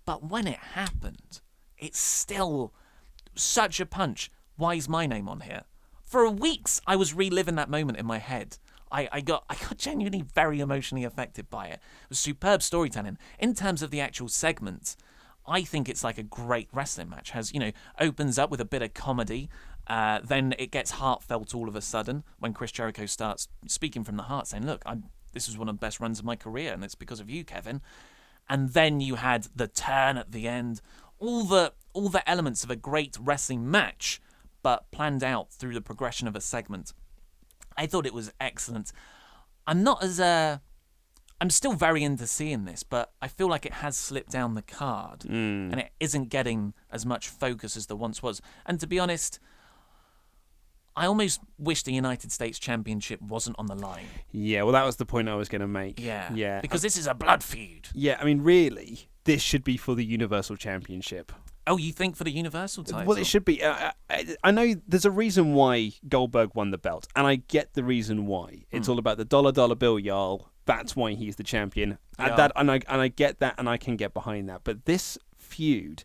But when it happened, it's still such a punch. Why is my name on here? For weeks, I was reliving that moment in my head. I got genuinely very emotionally affected by it. It was superb storytelling. In terms of the actual segment, I think it's like a great wrestling match. Opens up with a bit of comedy. Then it gets heartfelt all of a sudden when Chris Jericho starts speaking from the heart, saying, look, this is one of the best runs of my career, and it's because of you, Kevin. And then you had the turn at the end, all the elements of a great wrestling match, but planned out through the progression of a segment. I thought it was excellent. I'm still very into seeing this, but I feel like it has slipped down the card, and it isn't getting as much focus as there once was. And to be honest, I almost wish the United States Championship wasn't on the line. Yeah, well, that was the point I was going to make. Yeah. Because this is a blood feud. Yeah, I mean, really, this should be for the Universal Championship. Oh, you think for the Universal title? Well, it should be. I know there's a reason why Goldberg won the belt, and I get the reason why. It's all about the dollar bill, y'all. That's why he's the champion. And I get that, and I can get behind that. But this feud,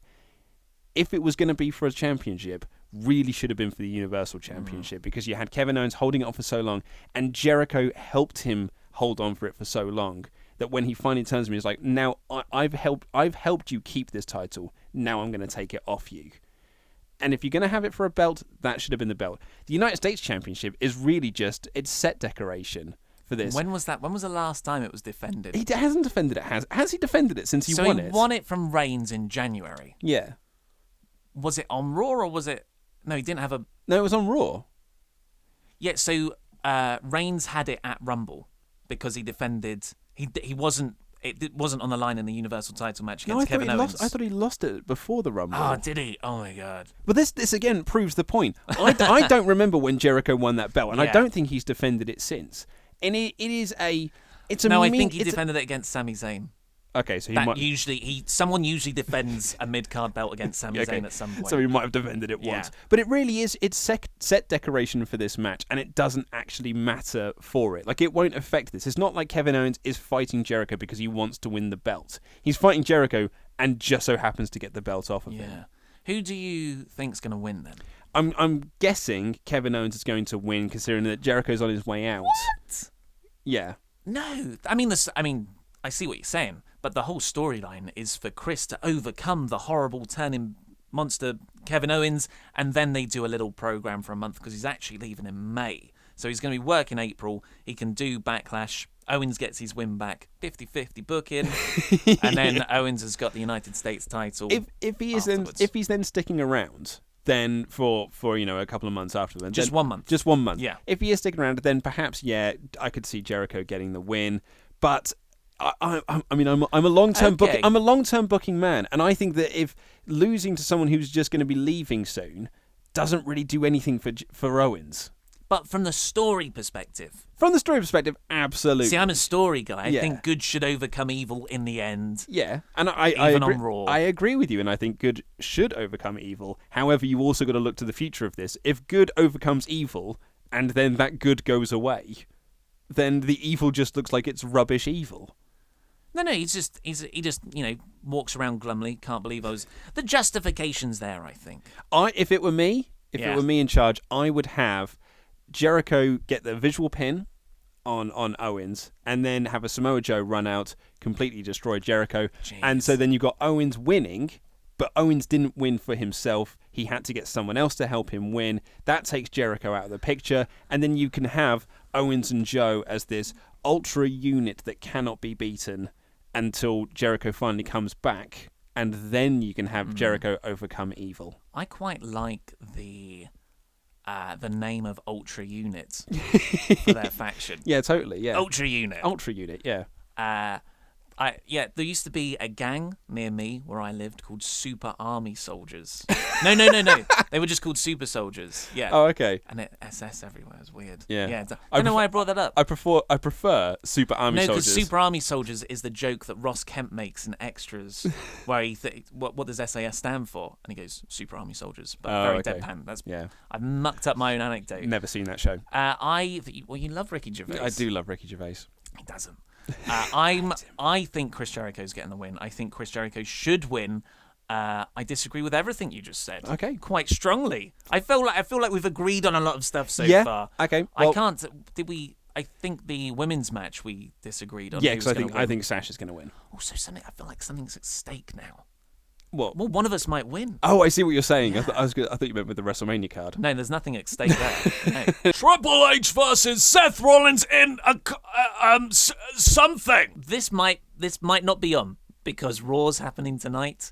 if it was going to be for a championship, really should have been for the Universal Championship, because you had Kevin Owens holding it on for so long, and Jericho helped him hold on for it for so long that when he finally turns to me, he's like, now I've helped you keep this title. Now I'm going to take it off you. And if you're going to have it for a belt, that should have been the belt. The United States Championship is really just, it's set decoration for this. When was that? When was the last time it was defended? He hasn't defended it. Has he defended it since he won it? So he won it from Reigns in January. Yeah. Was it on Raw or was it... No, he didn't have a... No, it was on Raw. Yeah, so Reigns had it at Rumble because he defended... He wasn't... It wasn't on the line in the Universal title match against Kevin Owens. I thought he lost it before the Rumble. Oh, did he? Oh, my God. But this again proves the point. I don't remember when Jericho won that belt, and I don't think he's defended it since. And I think he defended it against Sami Zayn. Okay, so someone usually defends a mid-card belt against Sami Zayn at some point. So he might have defended it once. But it really is, it's set decoration for this match, and it doesn't actually matter for it. Like, it won't affect this. It's not like Kevin Owens is fighting Jericho because he wants to win the belt. He's fighting Jericho and just so happens to get the belt off of him. Who do you think's going to win then? I'm guessing Kevin Owens is going to win, considering that Jericho's on his way out. What? Yeah. No. I see what you're saying. But the whole storyline is for Chris to overcome the horrible turning monster Kevin Owens, and then they do a little program for a month because he's actually leaving in May. So he's going to be working April. He can do Backlash. Owens gets his win back, 50-50 booking, and then Owens has got the United States title. If he's then sticking around, then for a couple of months after then, just 1 month. Just 1 month. Yeah. If he is sticking around, then perhaps I could see Jericho getting the win. But I'm a long-term booking. I'm a long-term booking man, and I think that if losing to someone who's just going to be leaving soon doesn't really do anything for Owens. But from the story perspective. Absolutely. See, I'm a story guy. I think good should overcome evil in the end. Yeah, and I agree. On Raw. I agree with you, and I think good should overcome evil. However, you also got to look to the future of this. If good overcomes evil, and then that good goes away, then the evil just looks like it's rubbish evil. No, he just walks around glumly. Can't believe the justification's there. I think. If it were me in charge, I would have Jericho get the visual pin on Owens, and then have a Samoa Joe run out, completely destroy Jericho. Jeez. And so then you've got Owens winning, but Owens didn't win for himself. He had to get someone else to help him win. That takes Jericho out of the picture, and then you can have Owens and Joe as this ultra unit that cannot be beaten until Jericho finally comes back, and then you can have Jericho overcome evil. I quite like the name of Ultra Unit for their faction. Yeah, totally. Yeah, Ultra Unit. Yeah. There used to be a gang near me where I lived called Super Army Soldiers. No. They were just called Super Soldiers. Yeah. Oh, okay. And SS everywhere. It's weird. Yeah. I don't know why I brought that up. I prefer Super Army Soldiers. No, because Super Army Soldiers is the joke that Ross Kemp makes in Extras, where he what does SAS stand for? And he goes, Super Army Soldiers, but very deadpan. I've mucked up my own anecdote. Never seen that show. You love Ricky Gervais. I do love Ricky Gervais. He doesn't. I think Chris Jericho's getting the win. I think Chris Jericho should win. I disagree with everything you just said. Okay. Quite strongly. I feel like we've agreed on a lot of stuff so far. Okay. Well, I can't. Did we? I think the women's match we disagreed on. Yeah, because I think Sasha's going to win. Also, I feel like something's at stake now. What? Well, one of us might win. Oh, I see what you're saying. Yeah. I thought you meant with the WrestleMania card. No, there's nothing at stake there. No. Triple H versus Seth Rollins in something. This might not be on because Raw's happening tonight.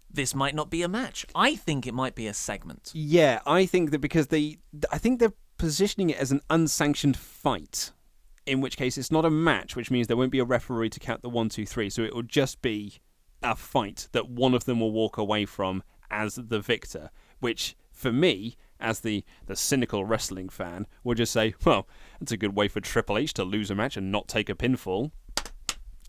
This might not be a match. I think it might be a segment. Yeah, I think that because I think they're positioning it as an unsanctioned fight, in which case it's not a match, which means there won't be a referee to count the 1, 2, 3. So it will just be a fight that one of them will walk away from as the victor, which for me, as the cynical wrestling fan, would just say, well, that's a good way for Triple H to lose a match and not take a pinfall.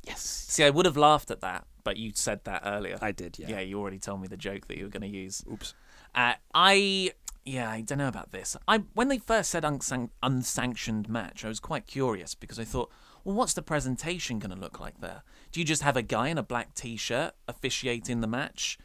Yes. See, I would have laughed at that, but you said that earlier. I did, yeah. Yeah, you already told me the joke that you were going to use. Oops. I don't know about this. When they first said unsanctioned match, I was quite curious because I thought, well, what's the presentation going to look like there? Do you just have a guy in a black T-shirt officiating the match?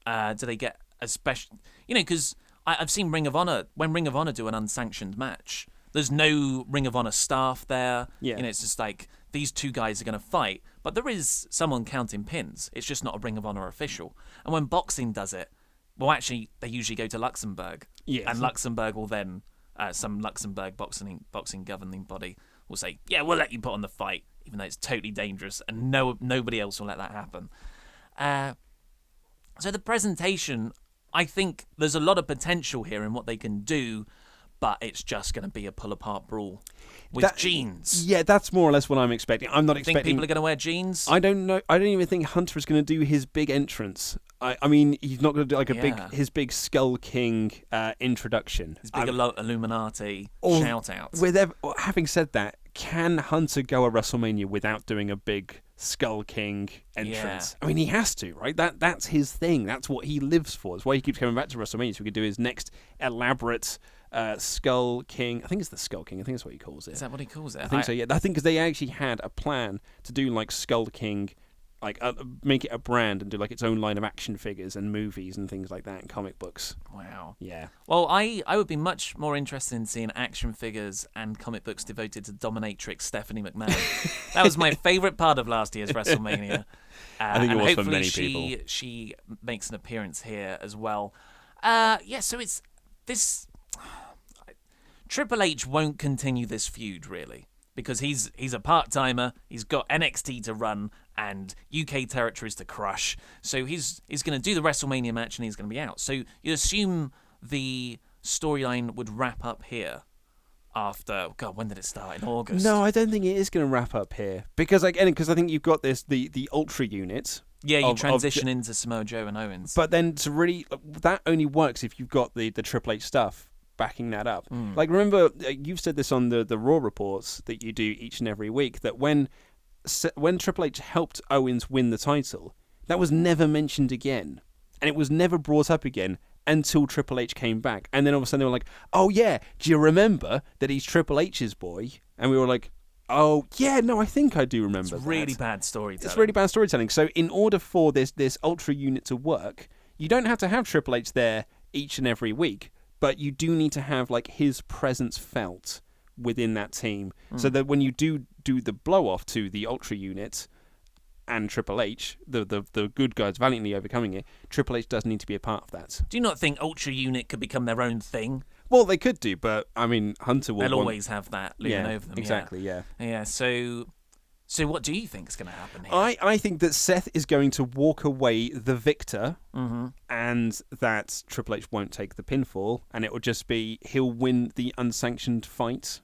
Do they get a special... because I've seen Ring of Honor... When Ring of Honor do an unsanctioned match, there's no Ring of Honor staff there. Yeah. It's just like, these two guys are going to fight. But there is someone counting pins. It's just not a Ring of Honor official. And when boxing does it, well, actually, they usually go to Luxembourg. Yes. And Luxembourg will then... some Luxembourg boxing governing body will say, yeah, we'll let you put on the fight, even though it's totally dangerous and nobody else will let that happen. So the presentation, I think there's a lot of potential here in what they can do, but it's just going to be a pull-apart brawl with jeans. Yeah, that's more or less what I'm expecting. I'm not expecting... Think people are going to wear jeans? I don't know. I don't even think Hunter is going to do his big entrance. I mean, he's not going to do like his big Skull King introduction. His big Illuminati shout-out. Having said that, can Hunter go a WrestleMania without doing a big Skull King entrance? Yeah. I mean, he has to, right? That's his thing. That's what he lives for. That's why he keeps coming back to WrestleMania, so he could do his next elaborate Skull King. I think it's the Skull King. I think that's what he calls it. Is that what he calls it? I think so, yeah. I think because they actually had a plan to do like Skull King, like make it a brand and do like its own line of action figures and movies and things like that and comic books. Wow. Yeah. Well, I would be much more interested in seeing action figures and comic books devoted to dominatrix Stephanie McMahon. That was my favourite part of last year's WrestleMania. I think it was for many people. She makes an appearance here as well. So it's this... Triple H won't continue this feud, really, because he's a part-timer, he's got NXT to run, and UK territories to crush. So he's going to do the WrestleMania match, and he's going to be out. So you assume the storyline would wrap up here after... God, when did it start? In August? No, I don't think it is going to wrap up here. Because I think you've got the Ultra unit... Yeah, you transition into Samoa Joe and Owens. But then to really... That only works if you've got the Triple H stuff backing that up. Like, remember, you've said this on the Raw reports that you do each and every week, that when Triple H helped Owens win the title, that was never mentioned again. And it was never brought up again until Triple H came back. And then all of a sudden they were like, oh yeah, do you remember that he's Triple H's boy? And we were like... Oh, yeah, no, I think I do remember that. It's really bad storytelling. It's really bad storytelling. So in order for this Ultra unit to work, you don't have to have Triple H there each and every week, but you do need to have like his presence felt within that team, so that when you do the blow-off to the Ultra unit and Triple H, the good guys valiantly overcoming it, Triple H does need to be a part of that. Do you not think Ultra Unit could become their own thing? Well, they could do, but I mean, Hunter will. They'll always have that looming over them. Exactly. Yeah. Yeah. So what do you think is going to happen here? I think that Seth is going to walk away the victor, and that Triple H won't take the pinfall, and it will just be he'll win the unsanctioned fight,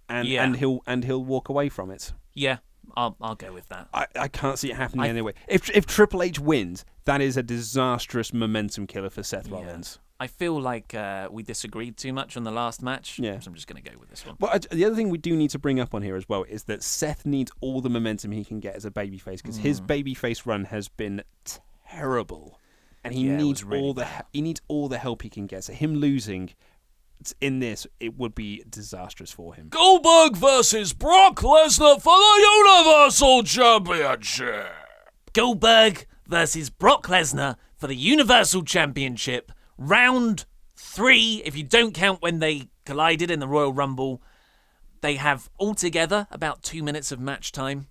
and he'll walk away from it. Yeah. I'll go with that. I can't see it happening anyway. If Triple H wins, that is a disastrous momentum killer for Seth Rollins. I feel like we disagreed too much on the last match, so I'm just going to go with this one. Well, the other thing we do need to bring up on here as well is that Seth needs all the momentum he can get as a babyface, because his babyface run has been terrible, and he needs all the help he can get. So him losing in this, it would be disastrous for him. Goldberg versus Brock Lesnar for the Universal Championship. Goldberg versus Brock Lesnar for the Universal Championship. Round 3, if you don't count when they collided in the Royal Rumble. They have altogether about 2 minutes of match time.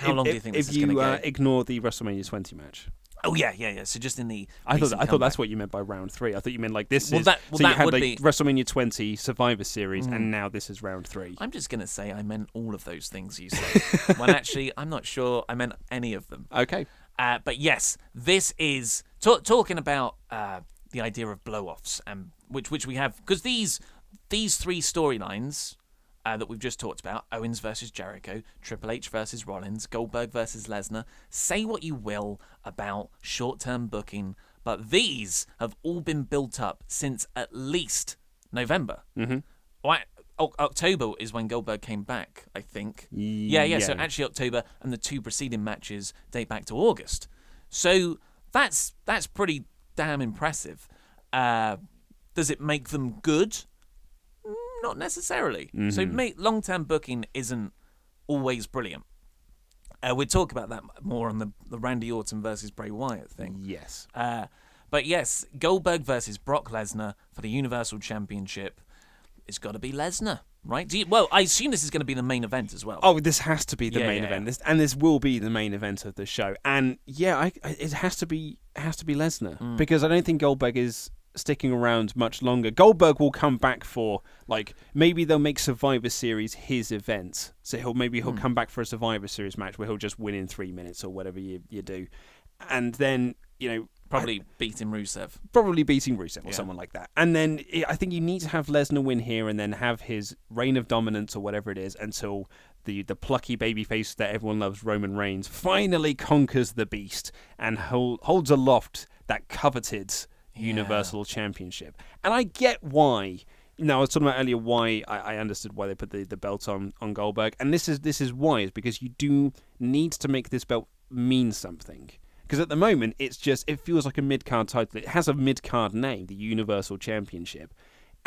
How long do you think this is going to go? If you ignore the WrestleMania 20 match. Oh, yeah. So just in the... I thought that's what you meant by round 3. I thought you meant like this is... so you that had would like be... WrestleMania 20, Survivor Series, and now this is round 3. I'm just going to say I meant all of those things you said. When actually, I'm not sure I meant any of them. Okay. But yes, this is... talking about the idea of blow-offs, which we have... Because these 3 storylines... that we've just talked about, Owens versus Jericho, Triple H versus Rollins, Goldberg versus Lesnar. Say what you will about short-term booking, but these have all been built up since at least November. October is when Goldberg came back, I think. Yeah. So actually October, and the 2 preceding matches date back to August. So that's pretty damn impressive. Does it make them good? Not necessarily. So long-term booking isn't always brilliant. We'll talk about that more on the Randy Orton versus Bray Wyatt thing. Yes. But yes, Goldberg versus Brock Lesnar for the Universal Championship. It's got to be Lesnar, right? I assume this is going to be the main event as well. Oh, this has to be the main event. This will be the main event of the show. And it has to be Lesnar, because I don't think Goldberg is sticking around much longer. Goldberg will come back for, like, maybe they'll make Survivor Series his event. So he'll come back for a Survivor Series match where he'll just win in 3 minutes or whatever you do. And then, probably beating Rusev. Probably beating Rusev or someone like that. And then I think you need to have Lesnar win here and then have his reign of dominance or whatever it is until the plucky babyface that everyone loves, Roman Reigns, finally conquers the beast and holds aloft that coveted Universal Championship. And I get why. I was talking about earlier why I understood why they put the belt on Goldberg, and this is why, is because you do need to make this belt mean something. Because at the moment it feels like a mid-card title. It has a mid-card name, the Universal Championship,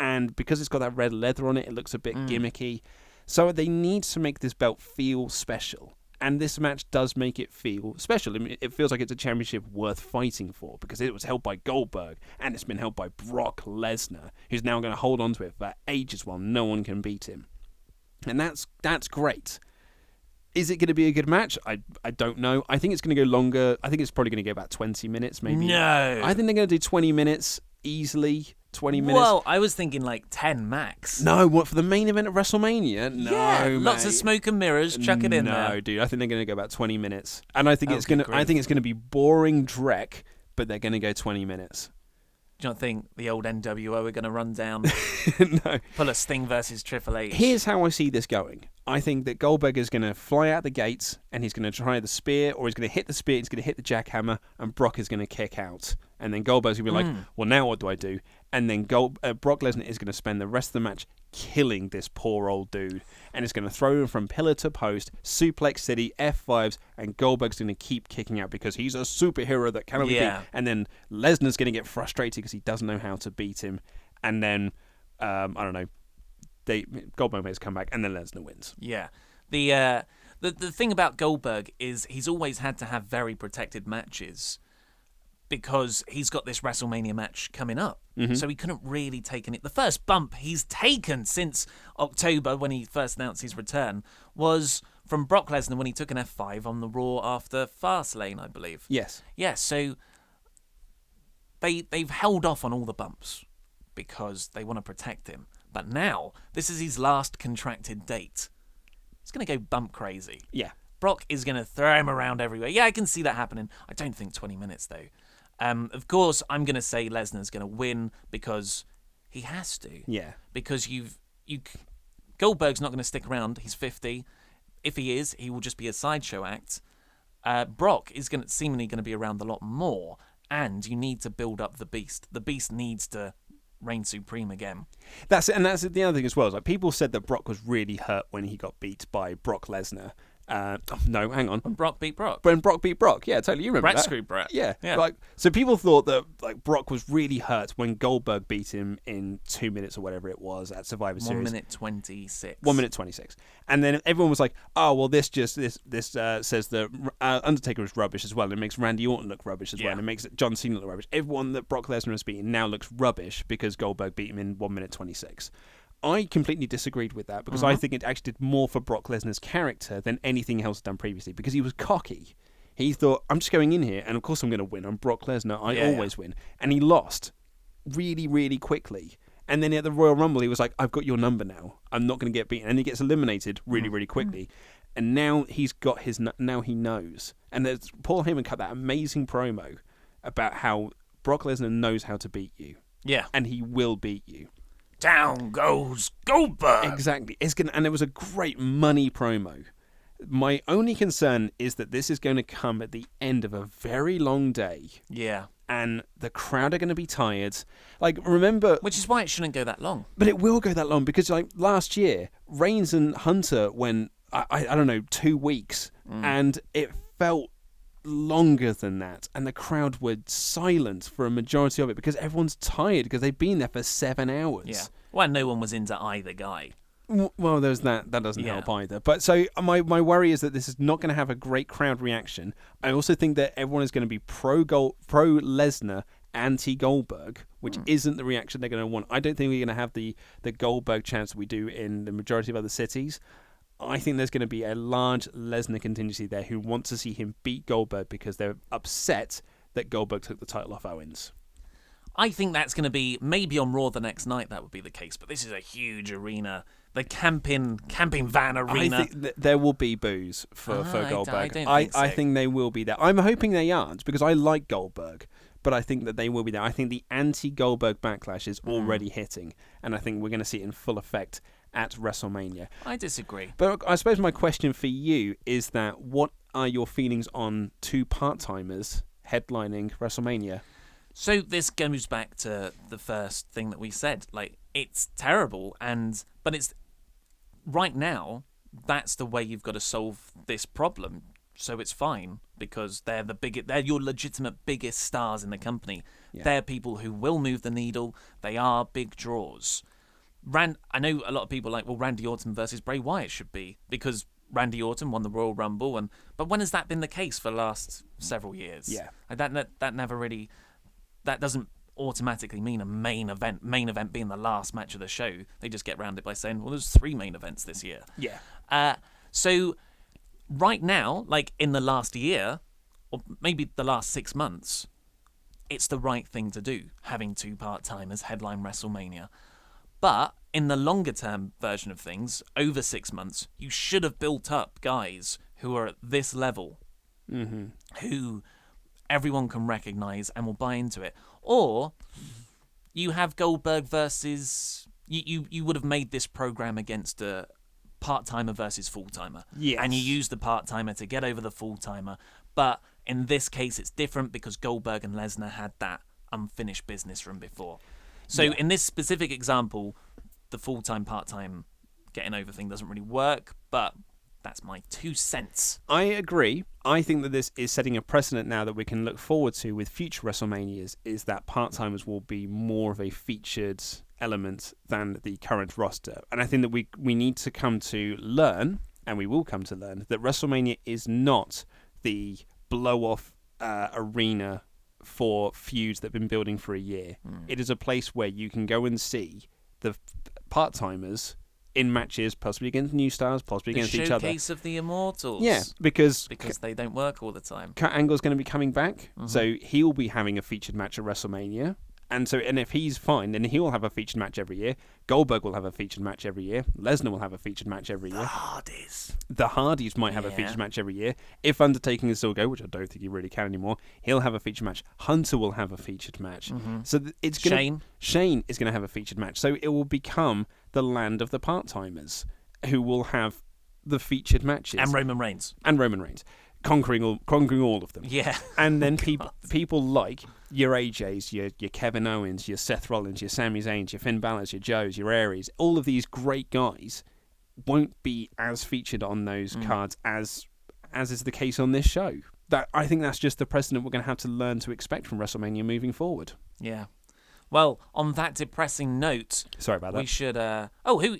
and because it's got that red leather on it, it looks a bit gimmicky. So they need to make this belt feel special. And this match does make it feel special. I mean, it feels like it's a championship worth fighting for, because it was held by Goldberg and it's been held by Brock Lesnar, who's now going to hold on to it for ages while no one can beat him. And that's great. Is it going to be a good match? I don't know. I think it's going to go longer. I think it's probably going to go about 20 minutes, maybe. No. I think they're going to do 20 minutes easily. 20 minutes. Well, I was thinking like 10 max. No, what, for the main event of WrestleMania? No, Yeah, mate. lots of smoke and mirrors. Chuck it in there. No, dude. I think they're going to go about 20 minutes, and I think Oh, it's going good to. I think it's going to be boring dreck, but they're going to go 20 minutes. Do you not think the old NWO are going to run down, No. pull a Sting versus Triple H? Here's how I see this going. I think that Goldberg is going to fly out the gates, and he's going to try the spear, or he's going to hit the spear, he's going to hit the jackhammer, and Brock is going to kick out. And then Goldberg's going to be like, well, now what do I do? And then Brock Lesnar is going to spend the rest of the match killing this poor old dude. And it's going to throw him from pillar to post, suplex city, F5s, and Goldberg's going to keep kicking out because he's a superhero that cannot be beat. And then Lesnar's going to get frustrated because he doesn't know how to beat him. And then, I don't know, Goldberg makes a comeback, and then Lesnar wins. Yeah. The thing about Goldberg is he's always had to have very protected matches because he's got this WrestleMania match coming up. So he couldn't really take it. The first bump he's taken since October, when he first announced his return, was from Brock Lesnar when he took an F5 on the Raw after Fastlane, I believe. Yes. Yeah, so they've held off on all the bumps because they want to protect him. But now, this is his last contracted date. He's going to go bump crazy. Yeah. Brock is going to throw him around everywhere. Yeah, I can see that happening. I don't think 20 minutes, though. Of course, I'm going to say Lesnar's going to win because he has to. Yeah. Because Goldberg's not going to stick around. He's 50. If he is, he will just be a sideshow act. Brock is seemingly going to be around a lot more, and you need to build up the Beast. The Beast needs to reign supreme again. That's the other thing as well. Is like people said that Brock was really hurt when he got beat by Brock Lesnar. No, hang on. When Brock beat Brock. When Brock beat Brock, yeah, totally. You remember Brett that? screwed Brett. Yeah. Yeah. Like, so people thought that like Brock was really hurt when Goldberg beat him in 2 minutes or whatever it was at Survivor 1 Series. 1:26. 1:26, and then everyone was like, "Oh, well, this says that Undertaker is rubbish as well. It makes Randy Orton look rubbish as well, and it makes John Cena look rubbish. Everyone that Brock Lesnar has beaten now looks rubbish because Goldberg beat him in 1:26." I completely disagreed with that because I think it actually did more for Brock Lesnar's character than anything else done previously because he was cocky. He thought, I'm just going in here and of course I'm going to win. I'm Brock Lesnar. I always win. And he lost really, really quickly. And then at the Royal Rumble, he was like, I've got your number now. I'm not going to get beaten. And he gets eliminated really, really quickly. And now he's got now he knows. And there's Paul Heyman cut that amazing promo about how Brock Lesnar knows how to beat you. Yeah. And he will beat you. Down goes Goldberg. Exactly. And it was a great money promo. My only concern is that this is going to come at the end of a very long day. Yeah. And the crowd are going to be tired. Like, remember... Which is why it shouldn't go that long. But it will go that long because, like, last year, Reigns and Hunter went, I don't know, 2 weeks. And it felt longer than that. And the crowd were silent for a majority of it because everyone's tired because they've been there for 7 hours. Yeah. Well, no one was into either guy. Well, there's that. That doesn't help either. But so my worry is that this is not going to have a great crowd reaction. I also think that everyone is going to be pro Lesnar, anti Goldberg, which isn't the reaction they're going to want. I don't think we're going to have the Goldberg chants that we do in the majority of other cities. I think there's going to be a large Lesnar contingency there who want to see him beat Goldberg because they're upset that Goldberg took the title off Owens. I think that's going to be, maybe on Raw the next night that would be the case, but this is a huge arena. The camping van arena. I think there will be boos for Goldberg. I don't think so. I think they will be there. I'm hoping they aren't because I like Goldberg, but I think that they will be there. I think the anti-Goldberg backlash is already hitting, and I think we're going to see it in full effect at WrestleMania. I disagree. But I suppose my question for you is that what are your feelings on 2 part-timers headlining WrestleMania? So this goes back to the first thing that we said. Like, it's terrible, but it's right now, that's the way you've got to solve this problem. So it's fine because they're your legitimate biggest stars in the company. Yeah. They're people who will move the needle. They are big draws. I know a lot of people are like, well, Randy Orton versus Bray Wyatt should be because Randy Orton won the Royal Rumble, but when has that been the case for the last several years? Yeah, that never really. That doesn't automatically mean a main event. Main event being the last match of the show. They just get around it by saying, well, there's 3 main events this year. Yeah. So right now, like in the last year, or maybe the last 6 months, it's the right thing to do, having 2 part-timers headline WrestleMania. But in the longer term version of things, over 6 months, you should have built up guys who are at this level, who everyone can recognise and will buy into it. Or you have Goldberg versus... You would have made this program against a part-timer versus full-timer. Yes. And you use the part-timer to get over the full-timer. But in this case, it's different because Goldberg and Lesnar had that unfinished business from before. So in this specific example, the full-time, part-time getting over thing doesn't really work, but that's my 2 cents. I agree. I think that this is setting a precedent now that we can look forward to with future WrestleManias, is that part-timers will be more of a featured element than the current roster. And I think that we need to come to learn, and we will come to learn, that WrestleMania is not the blow-off arena for feuds that have been building for a year. It is a place where you can go and see the part-timers in matches, possibly against new stars, possibly against each other. The showcase of the Immortals. Yeah, because they don't work all the time. Kurt Angle's going to be coming back, so he'll be having a featured match at WrestleMania. And if he's fine, then he'll have a featured match every year. Goldberg will have a featured match every year. Lesnar will have a featured match every year. The Hardys might have a featured match every year. If Undertaker can still go, which I don't think he really can anymore, he'll have a featured match. Hunter will have a featured match. So it's going Shane is going to have a featured match. So it will become the land of the part-timers who will have the featured matches. And Roman Reigns. Conquering all of them. Yeah. And then people like your AJs, your Kevin Owens, your Seth Rollins, your Sami Zayns, your Finn Balor's, your Joes, your Aries, all of these great guys won't be as featured on those cards as is the case on this show. I think that's just the precedent we're going to have to learn to expect from WrestleMania moving forward. Yeah. Well, on that depressing note... Sorry about that. We should...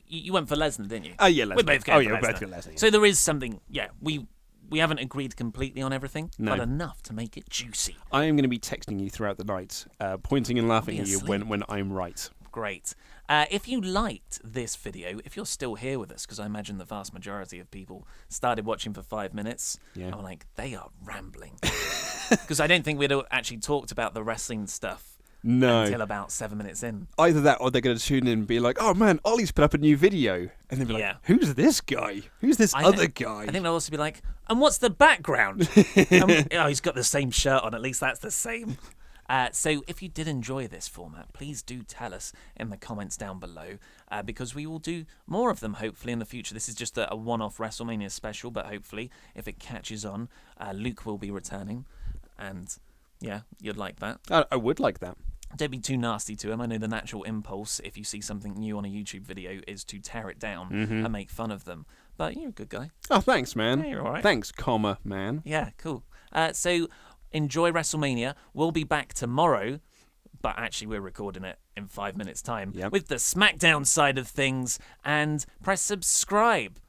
you went for Lesnar, didn't you? Oh, yeah, Lesnar. We both going for Lesnar. Lesnar. Lesnar, yeah. So there is something... Yeah, we haven't agreed completely on everything, No. but enough to make it juicy. I am going to be texting you throughout the night, pointing and laughing at you when I'm right. Great. If you liked this video, if you're still here with us, because I imagine the vast majority of people started watching for 5 minutes, I'm like, they are rambling. Because I don't think we'd actually talked about the wrestling stuff until about 7 minutes in. Either that or they're going to tune in and be like, oh man, Ollie's put up a new video. And they'll be like, who's this guy? Who's this other guy? I think they'll also be like, and what's the background? He's got the same shirt on. At least that's the same. So if you did enjoy this format, please do tell us in the comments down below, because we will do more of them hopefully in the future. This is just a one-off WrestleMania special, but hopefully if it catches on, Luke will be returning. And yeah, you'd like that. I would like that. Don't be too nasty to him. I know the natural impulse, if you see something new on a YouTube video, is to tear it down and make fun of them. But you're a good guy. Oh, thanks, man. Yeah, you're all right. Thanks, man. Yeah, cool. So enjoy WrestleMania. We'll be back tomorrow, but actually we're recording it in 5 minutes' time with the SmackDown side of things. And press subscribe.